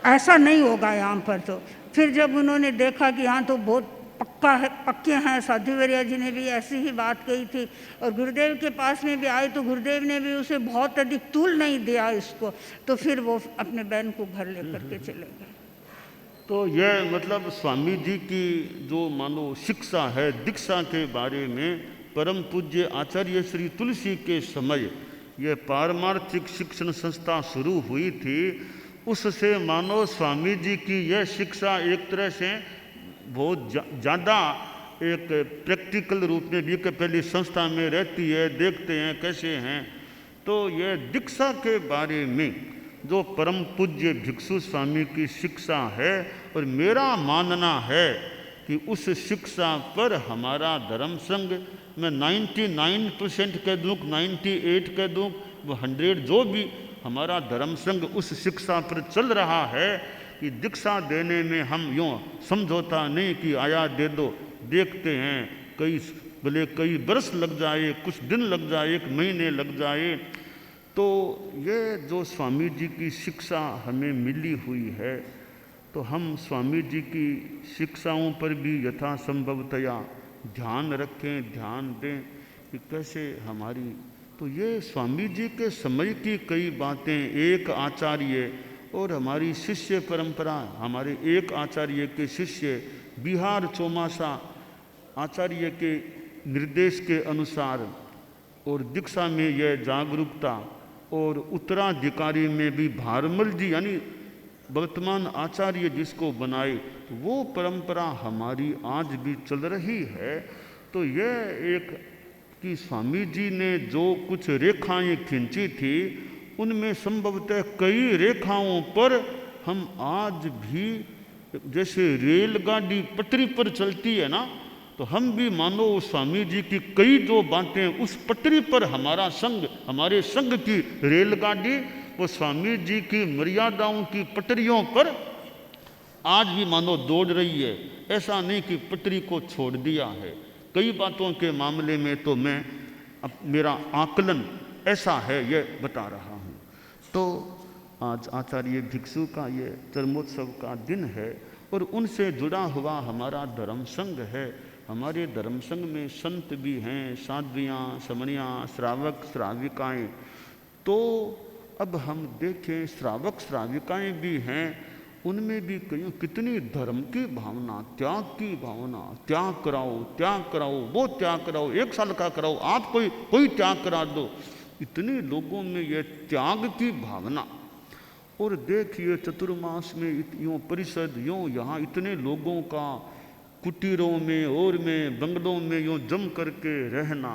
ऐसा नहीं होगा यहाँ पर। तो फिर जब उन्होंने देखा कि यहाँ तो बहुत पक्का है, पक्के हैं, साध्वी वरिया जी ने भी ऐसी ही बात कही थी और गुरुदेव के पास में भी आए तो गुरुदेव ने भी उसे बहुत अधिक तूल नहीं दिया इसको, तो फिर वो अपने बहन को घर लेकर के चले गए। तो यह मतलब स्वामी जी की जो मानो शिक्षा है दीक्षा के बारे में, परम पूज्य आचार्य श्री तुलसी के समय यह पारमार्थिक शिक्षण संस्था शुरू हुई थी, उससे मानो स्वामी जी की यह शिक्षा एक तरह से बहुत ज़्यादा एक प्रैक्टिकल रूप में भी कि पहले संस्था में रहती है, देखते हैं कैसे हैं। तो यह दीक्षा के बारे में जो परम पूज्य भिक्षु स्वामी की शिक्षा है, और मेरा मानना है कि उस शिक्षा पर हमारा धर्म संघ, मैं 99% कह दूँ, 98 कह दूँ, वो 100 जो भी हमारा धर्म संघ उस शिक्षा पर चल रहा है कि दीक्षा देने में हम यूँ समझौता नहीं कि आया दे दो, देखते हैं भले कई बरस लग जाए, कुछ दिन लग जाए, 1 महीने लग जाए। तो ये जो स्वामी जी की शिक्षा हमें मिली हुई है, तो हम स्वामी जी की शिक्षाओं पर भी यथासंभवतया ध्यान रखें, ध्यान दें कि कैसे हमारी, तो ये स्वामी जी के समय की कई बातें, एक आचार्य और हमारी शिष्य परंपरा, हमारे एक आचार्य के शिष्य बिहार चौमासा आचार्य के निर्देश के अनुसार और दीक्षा में यह जागरूकता, और उत्तराधिकारी में भी भारमल जी यानी वर्तमान आचार्य जिसको बनाए, वो परंपरा हमारी आज भी चल रही है। तो यह एक कि स्वामी जी ने जो कुछ रेखाएं खींची थी, उनमें संभवतः कई रेखाओं पर हम आज भी, जैसे रेलगाड़ी पटरी पर चलती है ना, तो हम भी मानो स्वामी जी की कई जो बातें उस पटरी पर हमारा संघ, हमारे संघ की रेलगाड़ी वो स्वामी जी की मर्यादाओं की पटरियों पर आज भी मानो दौड़ रही है। ऐसा नहीं कि पटरी को छोड़ दिया है। कई बातों के मामले में तो मैं मेरा आकलन ऐसा है, ये बता रहा हूँ। तो आज आचार्य भिक्षु का ये चरमोत्सव का दिन है और उनसे जुड़ा हुआ हमारा धर्म संघ है। हमारे धर्म संघ में संत भी हैं, साध्वियाँ, समणियाँ, श्रावक श्राविकाएँ। तो अब हम देखें, श्रावक श्राविकाएँ भी हैं, उनमें भी कहीं कितनी धर्म की भावना, त्याग की भावना, त्याग कराओ, वो त्याग कराओ, 1 साल का कराओ, आप कोई त्याग करा दो। इतने लोगों में यह त्याग की भावना। और देखिए चतुर्मास में यूँ परिषद, यूँ यहाँ इतने लोगों का कुटीरों में और में बंगलों में यूँ जम करके रहना।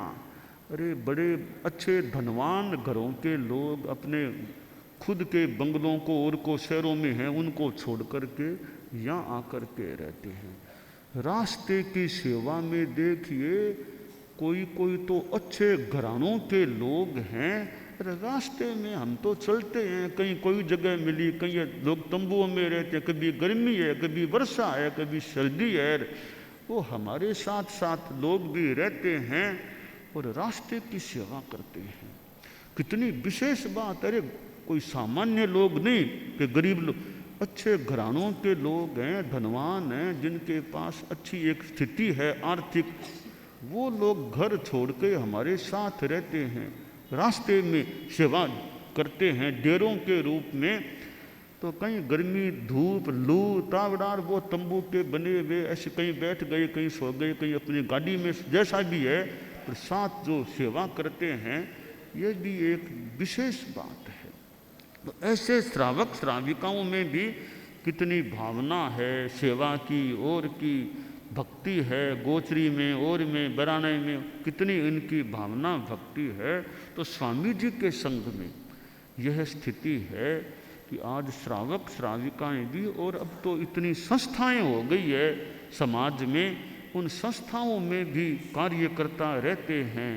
अरे बड़े अच्छे धनवान घरों के लोग अपने खुद के बंगलों को और को शहरों में हैं, उनको छोड़ करके यहाँ आकर के रहते हैं। रास्ते की सेवा में देखिए कोई तो अच्छे घरानों के लोग हैं, अरे रास्ते में हम तो चलते हैं, कहीं कोई जगह मिली, कहीं लोग तंबुओं में रहते हैं, कभी गर्मी है, कभी वर्षा है, कभी सर्दी है, वो हमारे साथ साथ लोग भी रहते हैं और रास्ते की सेवा करते हैं। कितनी विशेष बात। अरे कोई सामान्य लोग नहीं कि गरीब लोग, अच्छे घरानों के लोग हैं, धनवान हैं, जिनके पास अच्छी एक स्थिति है आर्थिक, वो लोग घर छोड़ के हमारे साथ रहते हैं, रास्ते में सेवा करते हैं डेरों के रूप में। तो कहीं गर्मी धूप लू तावड़ार वो तंबू के बने हुए ऐसे कहीं बैठ गए, कहीं सो गए, कहीं अपनी गाड़ी में, जैसा भी है, पर साथ जो सेवा करते हैं, ये भी एक विशेष बात है। तो ऐसे श्रावक श्राविकाओं में भी कितनी भावना है सेवा की और की, भक्ति है। गोचरी में और में बराने में कितनी इनकी भावना भक्ति है। तो स्वामी जी के संग में यह स्थिति है कि आज श्रावक श्राविकाएं भी, और अब तो इतनी संस्थाएं हो गई है समाज में, उन संस्थाओं में भी कार्य करता रहते हैं,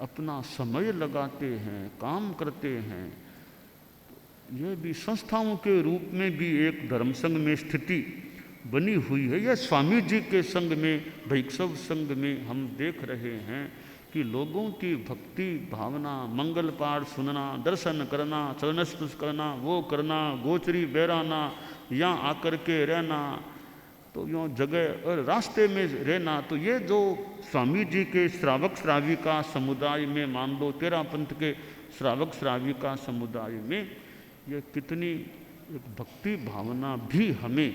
अपना समय लगाते हैं, काम करते हैं। यह भी संस्थाओं के रूप में भी एक धर्म संघ में स्थिति बनी हुई है। यह स्वामी जी के संग में, वैष्णव संग में हम देख रहे हैं कि लोगों की भक्ति भावना, मंगल पाठ सुनना, दर्शन करना, चरण स्पर्श करना, वो करना, गोचरी बैराना, यहाँ आकर के रहना, तो यूँ जगह और रास्ते में रहना। तो ये जो स्वामी जी के श्रावक श्राविका समुदाय में, मान लो तेरा पंथ के श्रावक श्राविका समुदाय में, ये कितनी एक भक्ति भावना भी हमें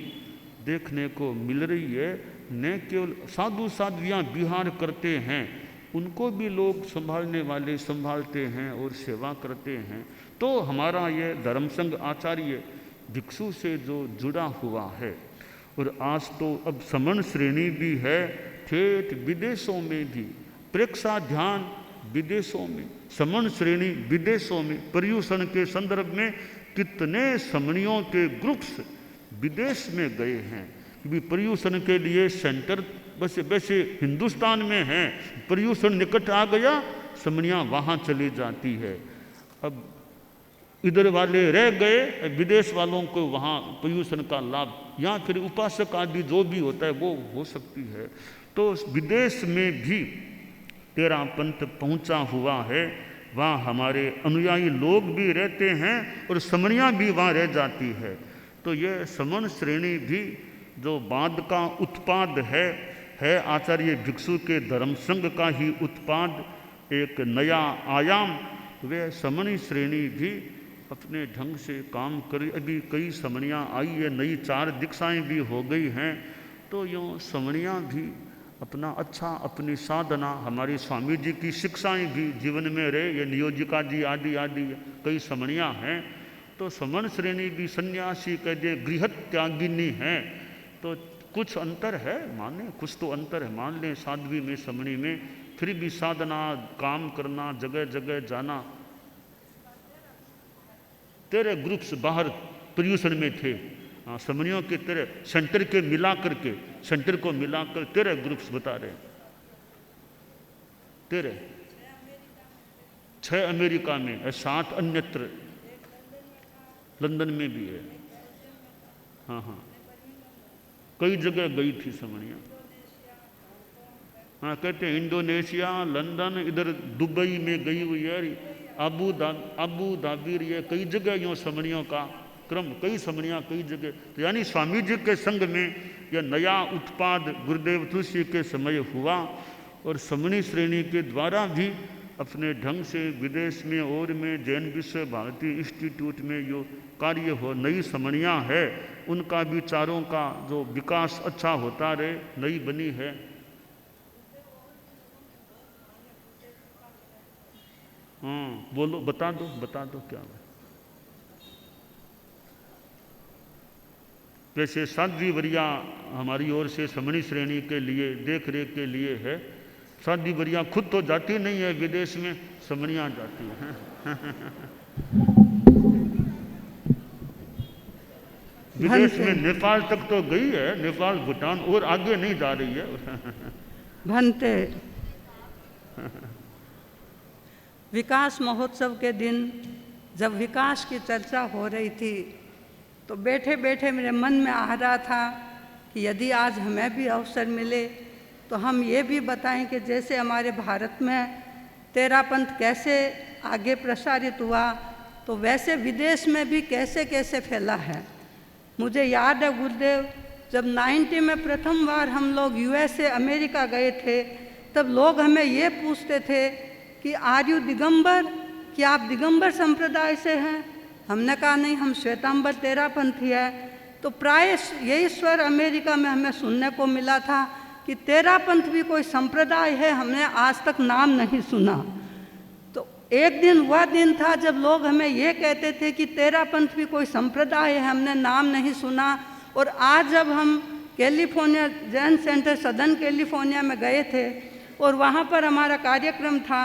देखने को मिल रही है। न केवल साधु साध्वियाँ विहार करते हैं, उनको भी लोग संभालने वाले संभालते हैं और सेवा करते हैं। तो हमारा ये धर्म संघ आचार्य भिक्षु से जो जुड़ा हुआ है, और आज तो अब समन श्रेणी भी है, ठेठ विदेशों में भी, प्रेक्षा ध्यान विदेशों में, समन श्रेणी विदेशों में, पर्यूषण के संदर्भ में कितने समणियों के ग्रुप्स विदेश में गए हैं। क्योंकि पर्यूषण के लिए सेंटर वैसे हिंदुस्तान में है, पर्यूषण निकट आ गया, समणियाँ वहाँ चली जाती है। अब इधर वाले रह गए, विदेश वालों को वहाँ पर्यूषण का लाभ, या फिर उपासक आदि जो भी होता है वो हो सकती है। तो विदेश में भी तेरा पंथ पहुँचा हुआ है, वहाँ हमारे अनुयायी लोग भी रहते हैं और समणियाँ भी वहाँ रह जाती है। तो यह समन श्रेणी भी जो बाद का उत्पाद है आचार्य भिक्षु के धर्म संघ का ही उत्पाद, एक नया आयाम। वह समणी श्रेणी भी अपने ढंग से काम कर, अभी कई समणियाँ आई है, नई 4 दीक्षाएं भी हो गई हैं। तो यूँ समणियाँ भी अपना अच्छा, अपनी साधना, हमारी स्वामी जी की शिक्षाएं भी जीवन में रहे, ये नियोजिका जी आदि आदि कई समणियाँ हैं। तो समन श्रेणी भी सन्यासी कह दे, गृहत त्यागिनी है। तो कुछ अंतर है, माने कुछ तो अंतर है, मान लें साध्वी में समणी में, फिर भी साधना, काम करना, जगह जगह जाना। तेरे ग्रुप्स बाहर पर्यूषण में थे, समणियों के तेरे सेंटर के मिला करके, सेंटर को मिलाकर तेरे ग्रुप्स बता रहे, तेरे 6 अमेरिका में, 7 अन्यत्र, लंदन में भी है। हाँ, कई जगह गई थी समणियाँ। हाँ, कहते हैं इंडोनेशिया, लंदन, इधर दुबई में गई हुई है, अबू धाबी, ये कई जगह यूँ समणियों का क्रम, कई समणियाँ कई जगह। तो यानी स्वामी जी के संग में यह नया उत्पाद गुरुदेव तुलसी के समय हुआ, और समणी श्रेणी के द्वारा भी अपने ढंग से विदेश में और में जैन विश्व भारती इंस्टीट्यूट में जो कार्य हो, नई समणियाँ है, उनका भी चारों का जो विकास अच्छा होता रहे, नई बनी है। हाँ बोलो, बता दो क्या है। वैसे साध्वी वरिया हमारी ओर से समणी श्रेणी के लिए देख रेख के लिए है। साध्वी वरिया खुद तो जाती नहीं है विदेश में, समणियाँ जाती हैं। विदेश में नेपाल तक तो गई है, नेपाल भूटान, और आगे नहीं जा रही है। भंते विकास महोत्सव के दिन जब विकास की चर्चा हो रही थी तो बैठे बैठे मेरे मन में आ रहा था कि यदि आज हमें भी अवसर मिले तो हम ये भी बताएं कि जैसे हमारे भारत में तेरापंथ कैसे आगे प्रसारित हुआ तो वैसे विदेश में भी कैसे कैसे फैला है। मुझे याद है गुरुदेव जब 90 में प्रथम बार हम लोग यूएसए अमेरिका गए थे तब लोग हमें ये पूछते थे कि आर यू दिगंबर, कि आप दिगंबर संप्रदाय से हैं? हमने कहा नहीं, हम श्वेतांबर तेरापंथी है। तो प्राय यही स्वर अमेरिका में हमें सुनने को मिला था कि तेरापंथ भी कोई संप्रदाय है, हमने आज तक नाम नहीं सुना। तो एक दिन वह दिन था जब लोग हमें ये कहते थे कि तेरापंथ भी कोई संप्रदाय है, हमने नाम नहीं सुना। और आज जब हम California Jain centre southern California में गए थे और वहाँ पर हमारा कार्यक्रम था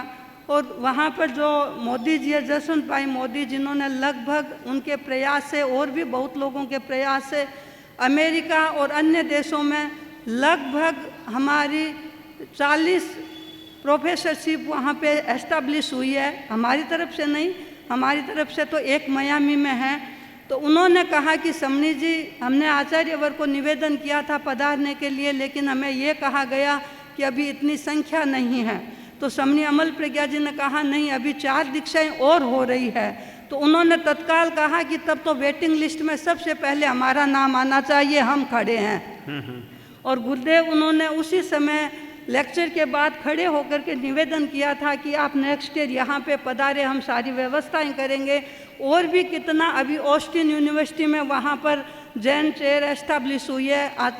और वहाँ पर जो मोदी जी है, जसवंत भाई मोदी, जिन्होंने लगभग उनके प्रयास से और भी बहुत लोगों के प्रयास से अमेरिका और अन्य देशों में लगभग हमारी 40 प्रोफेसरशिप वहाँ पे एस्टेब्लिश हुई है। हमारी तरफ से नहीं, हमारी तरफ से तो एक मियामी में है। तो उन्होंने कहा कि समणी जी, हमने आचार्यवर को निवेदन किया था पधारने के लिए, लेकिन हमें ये कहा गया कि अभी इतनी संख्या नहीं है। तो समणी अमल प्रज्ञा जी ने कहा नहीं, अभी 4 दीक्षाएं और हो रही है। तो उन्होंने तत्काल कहा कि तब तो वेटिंग लिस्ट में सबसे पहले हमारा नाम आना चाहिए, हम खड़े हैं। और गुरुदेव उन्होंने उसी समय लेक्चर के बाद खड़े होकर के निवेदन किया था कि आप नेक्स्ट ईयर यहाँ पे पधारे, हम सारी व्यवस्थाएं करेंगे। और भी कितना, अभी ऑस्टिन यूनिवर्सिटी में वहाँ पर जैन चेयर एस्टैब्लिश हुई है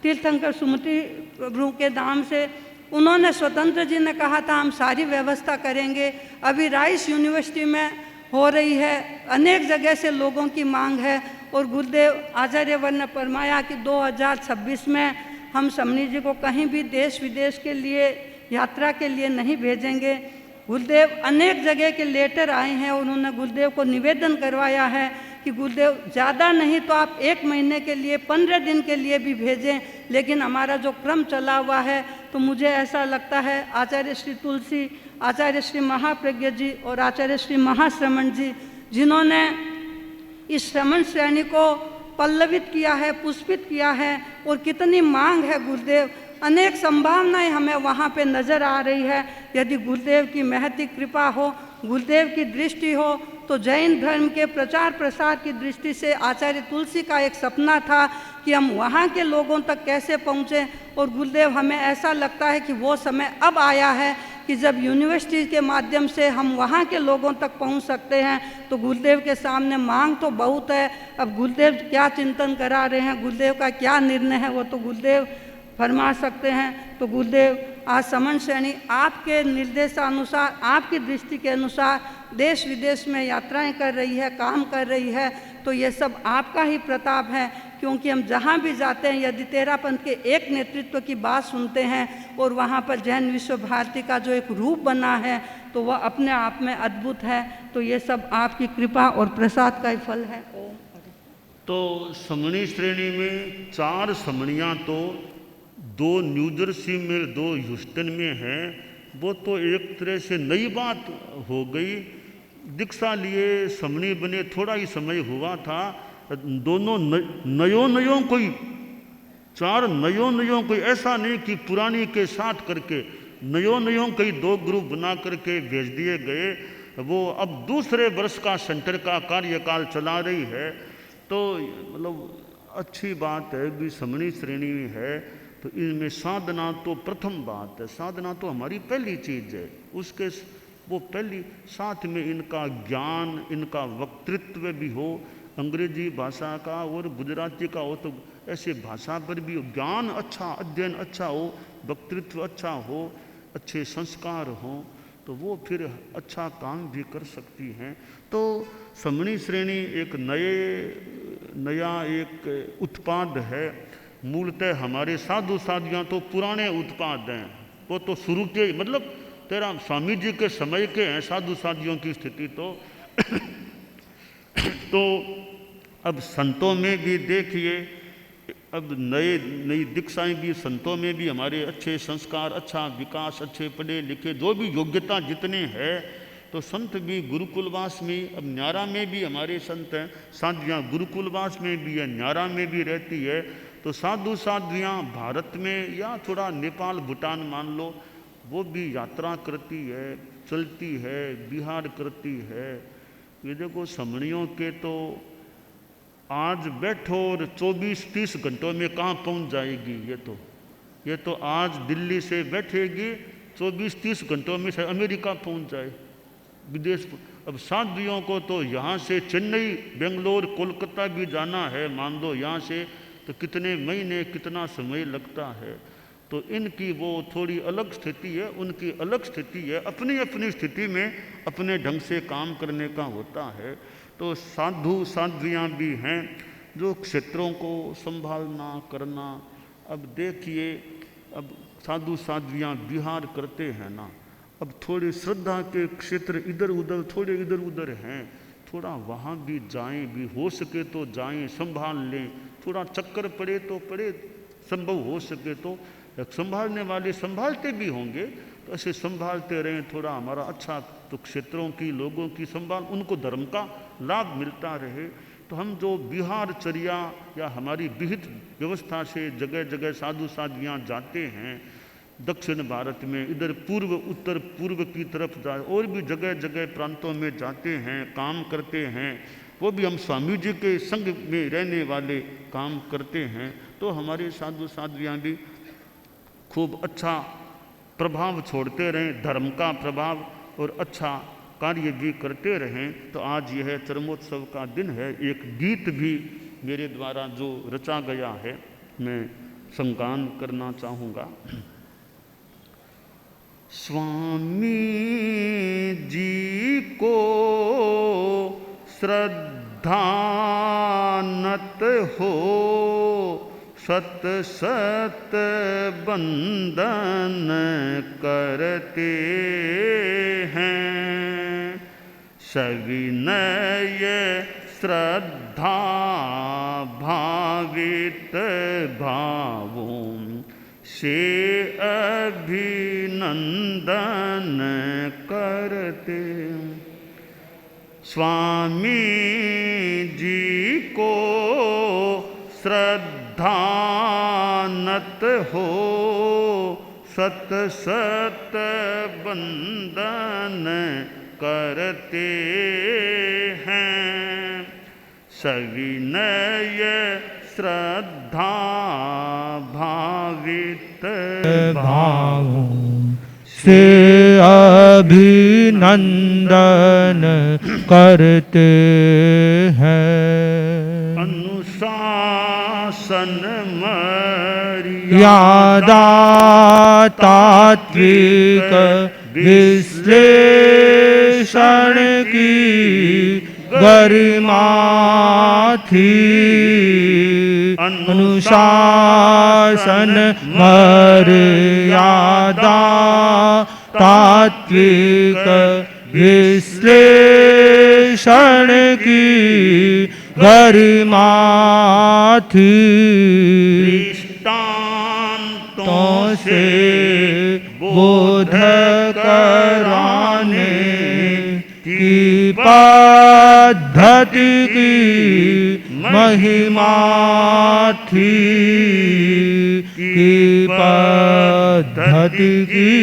तीर्थंकर सुमति प्रभु के नाम से। उन्होंने स्वतंत्र जी ने कहा था हम सारी व्यवस्था करेंगे। अभी राइस यूनिवर्सिटी में हो रही है, अनेक जगह से लोगों की मांग है। और गुरुदेव आचार्यवर ने फरमाया कि 2026 में हम समणी जी को कहीं भी देश विदेश के लिए यात्रा के लिए नहीं भेजेंगे। गुरुदेव अनेक जगह के लेटर आए हैं, उन्होंने गुरुदेव को निवेदन करवाया है कि गुरुदेव ज़्यादा नहीं तो आप 1 महीने के लिए 15 दिन के लिए भी भेजें, लेकिन हमारा जो क्रम चला हुआ है तो मुझे ऐसा लगता है आचार्य श्री तुलसी, आचार्य श्री महाप्रज्ञ जी और आचार्य श्री महाश्रमण जी, जिन्होंने इस श्रमण श्रेणी को पल्लवित किया है, पुष्पित किया है, और कितनी मांग है गुरुदेव, अनेक संभावनाएं हमें वहाँ पे नज़र आ रही है। यदि गुरुदेव की महती कृपा हो, गुरुदेव की दृष्टि हो, तो जैन धर्म के प्रचार प्रसार की दृष्टि से आचार्य तुलसी का एक सपना था कि हम वहाँ के लोगों तक कैसे पहुँचें। और गुरुदेव हमें ऐसा लगता है कि वो समय अब आया है कि जब यूनिवर्सिटी के माध्यम से हम वहाँ के लोगों तक पहुँच सकते हैं। तो गुरुदेव के सामने मांग तो बहुत है, अब गुरुदेव क्या चिंतन करा रहे हैं, गुरुदेव का क्या निर्णय है, वो तो गुरुदेव फरमा सकते हैं। तो गुरुदेव आज समन श्रेणी आपके निर्देशानुसार, आपकी दृष्टि के अनुसार देश विदेश में यात्राएं कर रही है, काम कर रही है, तो ये सब आपका ही प्रताप है। क्योंकि हम जहाँ भी जाते हैं, यदि तेरापंथ के एक नेतृत्व की बात सुनते हैं और वहाँ पर जैन विश्व भारती का जो एक रूप बना है तो वह अपने आप में अद्भुत है। तो ये सब आपकी कृपा और प्रसाद का ही फल है। तो समणी श्रेणी में 4 समणियाँ तो 2 न्यूजर्सी में, 2 ह्यूस्टन में हैं। वो तो एक तरह से नई बात हो गई। दीक्षा लिए समणी बने थोड़ा ही समय हुआ था, दोनों नयों कोई 4 नयों कोई, ऐसा नहीं कि पुरानी के साथ करके नयों कोई 2 ग्रुप बना करके भेज दिए गए। वो अब दूसरे वर्ष का सेंटर का कार्यकाल चला रही है। तो मतलब अच्छी बात है कि समणी श्रेणी है, तो इनमें साधना तो प्रथम बात है। साधना तो हमारी पहली चीज़ है, उसके वो पहली, साथ में इनका ज्ञान, इनका वक्तृत्व भी हो, अंग्रेजी भाषा का और गुजराती का हो, तो ऐसे भाषा पर भी ज्ञान अच्छा, अध्ययन अच्छा हो, वक्तृत्व अच्छा हो, अच्छे संस्कार हों, तो वो फिर अच्छा काम भी कर सकती हैं। तो समणी श्रेणी एक नया एक उत्पाद है। मूलतः हमारे साधु साधियाँ तो पुराने उत्पाद हैं, वो तो शुरू के, मतलब तेरा स्वामी जी के समय के हैं साधु साधियों की स्थिति तो अब संतों में भी देखिए, अब नई दीक्षाएं भी, संतों में भी हमारे अच्छे संस्कार, अच्छा विकास, अच्छे पढ़े लिखे, जो भी योग्यता जितने हैं, तो संत भी गुरुकुलवास में, अब न्यारा में भी हमारे संत हैं, साध्वियाँ गुरुकुलवास में भी है, न्यारा में भी रहती है। तो साधु साध्वियाँ भारत में या थोड़ा नेपाल भूटान मान लो, वो भी यात्रा करती है, चलती है, विहार करती है। ये देखो समणियों के तो आज बैठो और 24-30 घंटों में कहाँ पहुँच जाएगी। ये तो आज दिल्ली से बैठेगी 24-30 घंटों में से अमेरिका पहुँच जाए, विदेश। अब साध्वियों को तो यहाँ से चेन्नई, बेंगलोर, कोलकाता भी जाना है, मान लो यहाँ से, तो कितने महीने, कितना समय लगता है। तो इनकी वो थोड़ी अलग स्थिति है, उनकी अलग स्थिति है, अपनी अपनी स्थिति में अपने ढंग से काम करने का होता है। तो साधु साध्वियाँ भी हैं जो क्षेत्रों को संभालना करना। अब देखिए, अब साधु साध्वियाँ विहार करते हैं ना, अब थोड़ी श्रद्धा के क्षेत्र इधर उधर, थोड़े इधर उधर हैं, थोड़ा वहाँ भी जाएं, भी हो सके तो जाएं, संभाल लें, थोड़ा चक्कर पड़े तो पड़े, संभव हो सके तो संभालने वाले संभालते भी होंगे, तो ऐसे संभालते रहें, थोड़ा हमारा अच्छा तो क्षेत्रों की, लोगों की संभाल, उनको धर्म का लाभ मिलता रहे। तो हम जो विहारचर्या या हमारी विहित व्यवस्था से जगह जगह साधु साध्वियाँ जाते हैं, दक्षिण भारत में, इधर पूर्व उत्तर पूर्व की तरफ जा, और भी जगह जगह प्रांतों में जाते हैं, काम करते हैं, वो भी हम स्वामी जी के संग में रहने वाले काम करते हैं। तो हमारे साधु साध्वियाँ भी खूब अच्छा प्रभाव छोड़ते रहें, धर्म का प्रभाव, और अच्छा कार्य भी करते रहें। तो आज यह चरमोत्सव का दिन है। एक गीत भी मेरे द्वारा जो रचा गया है मैं संगान करना चाहूँगा। स्वामी जी को श्रद्धानत हो, सत सत बंदन करते हैं, सविनय श्रद्धा भावित भावों से अभिनंदन करते। स्वामी जी को श्रद्धानत हो, सत सत बंदन करते हैं, सविनय श्रद्धा भावित भावों से अभिनंदन करते हैं। अनुशासन मर्यादा तात्विक विश्लेषण की गरिमा थी। अनुशासन मर्यादा तात्विक विश्लेषण की गरिमा थी। दृष्टांतों से बोध कराने की पद्धति की महिमा थी, की पद्धति की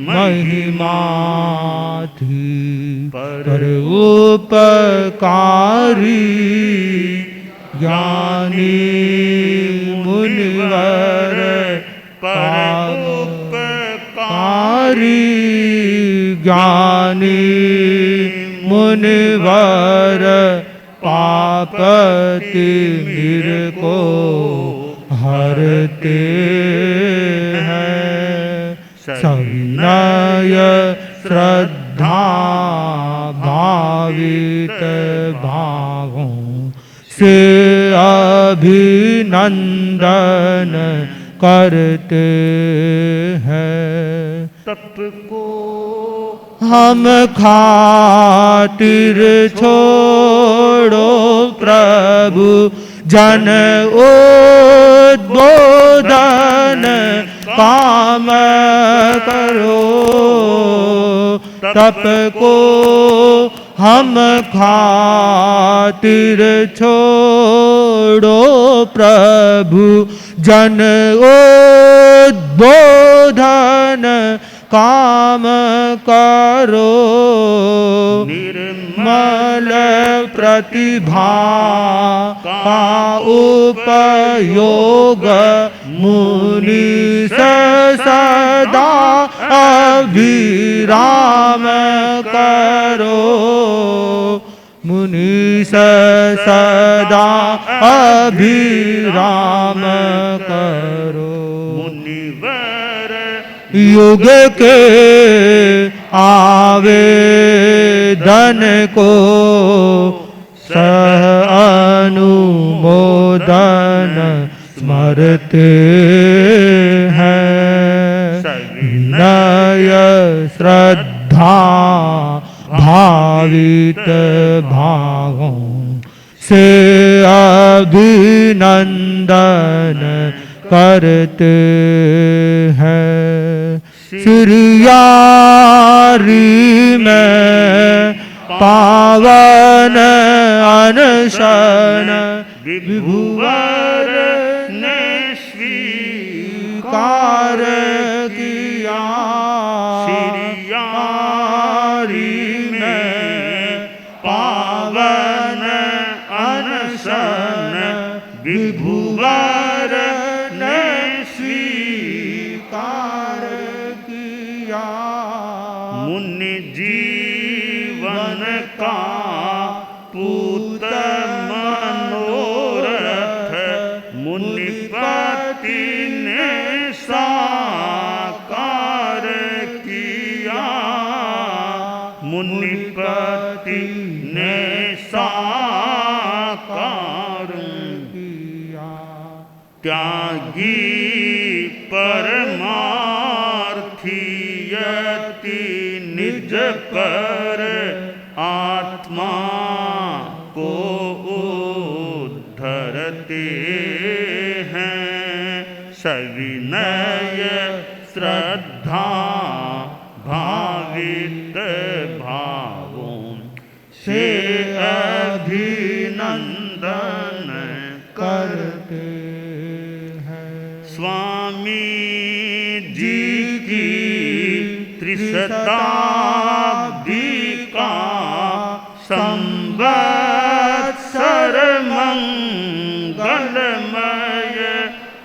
महिमा थी। पर उपकारी ज्ञानी मुनिवर उपकारी ज्ञानी मुनिवर पाप तिमिर को हरते हैं। सविनय श्रद्धा भावित भावों से अभिनंदन करते हैं। तप को हम खातिर छोड़ो प्रभु जन उद्बोधन काम करो। तप को हम खातिर छोड़ो प्रभु जन उद्बोधन काम करो निर्मल प्रतिभा का उपयोग मुनि सदा अभिराम करो मुनि सदा अभिराम करो मुनिवर युग के आवेदन को सह अनुमोदन स्मरते हैं विनय श्रद्धा भावित भावों से अभिनंदन करते हैं सिरियारी में पावन अनशन विभुवर ने स्वीकार किया सिरियारी में पावन अनशन विभुवर ने स्वीकार किया मुनि जीवन का पूत मनोरथ मुनिपति ने साकार किया मुनिपति ने साकार किया त्यागी परमार्थी यति निज पर आत्मा को उद्धरते हैं सविनय श्रद्धा भावित भावों से अभिनंदन करते हैं स्वामी जी की त्रिशताब्दी का संवत्सर मंगलमय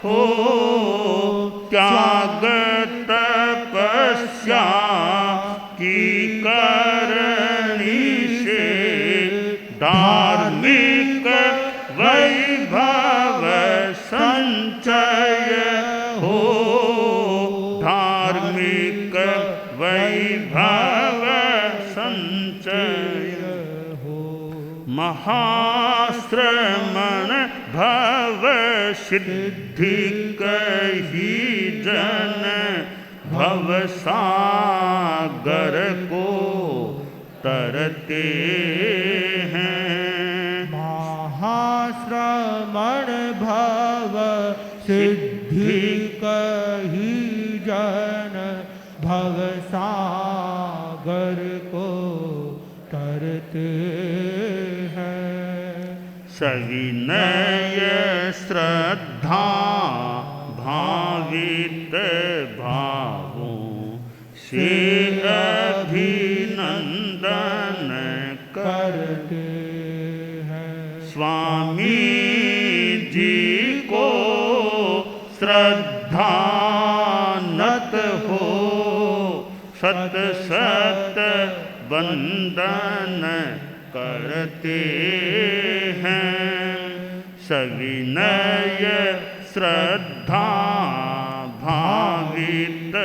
हो त्याग तपस्या की करणी से धार्मिक वैभव संचय हो धार्मिक वैभव संचय हो महाश्रमण भव सिद्धि कही जन भव सागर को तरते हैं महाश्रमण भव सिद्धि कही जन भव सागर को तरते हैं सविनय श्रद्धा भावित भावों से अभिनंदन करते हैं स्वामी जी को श्रद्धानत हो सत सत वंदन करते हैं सविनय श्रद्धा भावित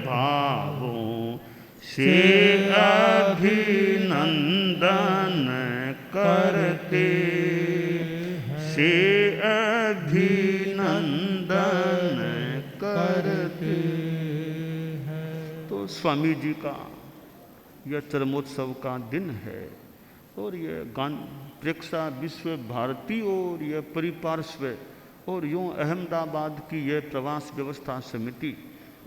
भावों से अभिनंदन करते से अभिनंदन करते हैं तो स्वामी जी का यह चरमोत्सव का दिन है और यह गान प्रेक्षा विश्व भारती और यह परिपार्श्व और यूँ अहमदाबाद की यह प्रवास व्यवस्था समिति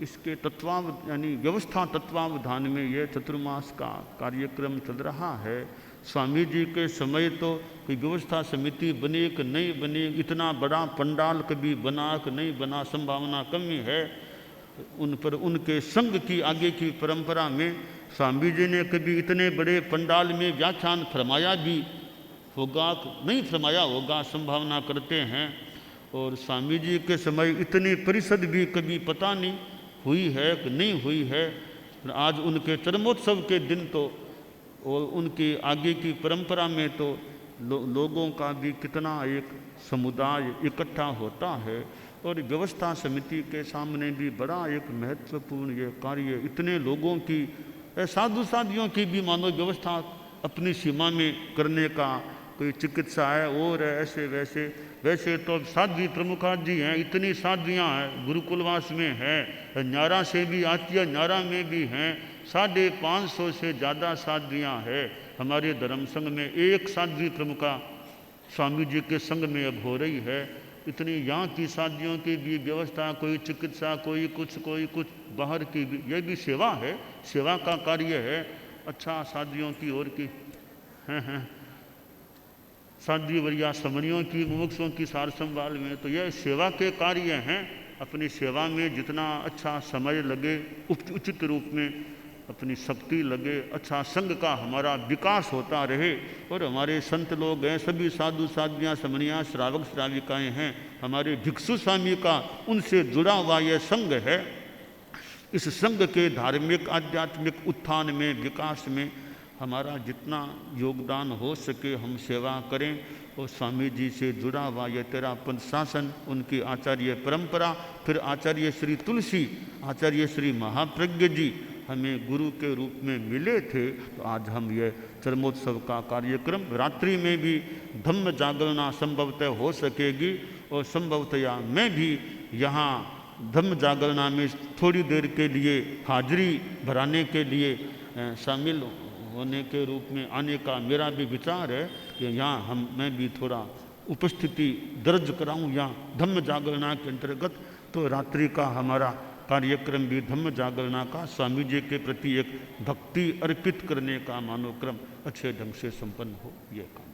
इसके यानी व्यवस्था तत्वावधान में यह चतुर्मास का कार्यक्रम चल रहा है। स्वामी जी के समय तो कोई व्यवस्था समिति बने कि नहीं बने, इतना बड़ा पंडाल कभी बना कि नहीं बना, संभावना कम ही है। उन पर उनके संघ की आगे की परंपरा में स्वामी जी ने कभी इतने बड़े पंडाल में व्याख्यान फरमाया भी होगा कि नहीं फरमाया होगा, संभावना करते हैं। और स्वामी जी के समय इतनी परिषद भी कभी पता नहीं हुई है कि नहीं हुई है। आज उनके चरमोत्सव के दिन तो और उनके आगे की परंपरा में तो लोगों का भी कितना एक समुदाय इकट्ठा होता है। और व्यवस्था समिति के सामने भी बड़ा एक महत्वपूर्ण ये कार्य, इतने लोगों की साधु साधियों की भी मानो व्यवस्था अपनी सीमा में करने का, कोई चिकित्सा है और ऐसे वैसे तो साध्वी प्रमुखा जी हैं, इतनी साध्वियाँ हैं, गुरुकुलवास में हैं, न्यारा से भी आती है, न्यारा में भी हैं, 550 से ज़्यादा साध्वियाँ हैं। हमारे धर्म संघ में एक साध्वी प्रमुखा स्वामी जी के संघ में अब हो रही है। इतनी यहाँ की साध्वियों की भी व्यवस्था, कोई चिकित्सा, कोई कुछ बाहर की भी, यह भी सेवा है, सेवा का कार्य है। अच्छा साध्वियों की और की हैं साध्वी वरिया समनियों की, मुमुक्षुओं की सार संभाल में, तो यह सेवा के कार्य हैं। अपनी सेवा में जितना अच्छा समय लगे, उचित रूप में अपनी शक्ति लगे, अच्छा संघ का हमारा विकास होता रहे। और हमारे संत लोग हैं, सभी साधु साध्वियाँ समनियाँ श्रावक श्राविकाएँ हैं, हमारे भिक्षु स्वामी का उनसे जुड़ा हुआ यह संघ है। इस संघ के धार्मिक आध्यात्मिक उत्थान में, विकास में हमारा जितना योगदान हो सके हम सेवा करें। और स्वामी जी से जुड़ा हुआ यह 13 पंथ शासन, उनकी आचार्य परंपरा, फिर आचार्य श्री तुलसी, आचार्य श्री महाप्रज्ञ जी हमें गुरु के रूप में मिले थे। तो आज हम ये चरमोत्सव का कार्यक्रम, रात्रि में भी धम्म जागरणा संभवतः हो सकेगी और संभवतया मैं भी यहाँ धम्म जागरणा में थोड़ी देर के लिए हाजिरी भराने के लिए शामिल होने के रूप में आने का मेरा भी विचार है कि यहाँ मैं भी थोड़ा उपस्थिति दर्ज कराऊँ यहाँ धम्म जागरणा के अंतर्गत। तो रात्रि का हमारा कार्यक्रम भी धम्म जागरणा का, स्वामी जी के प्रति एक भक्ति अर्पित करने का मानोक्रम अच्छे ढंग से संपन्न हो, ये काम।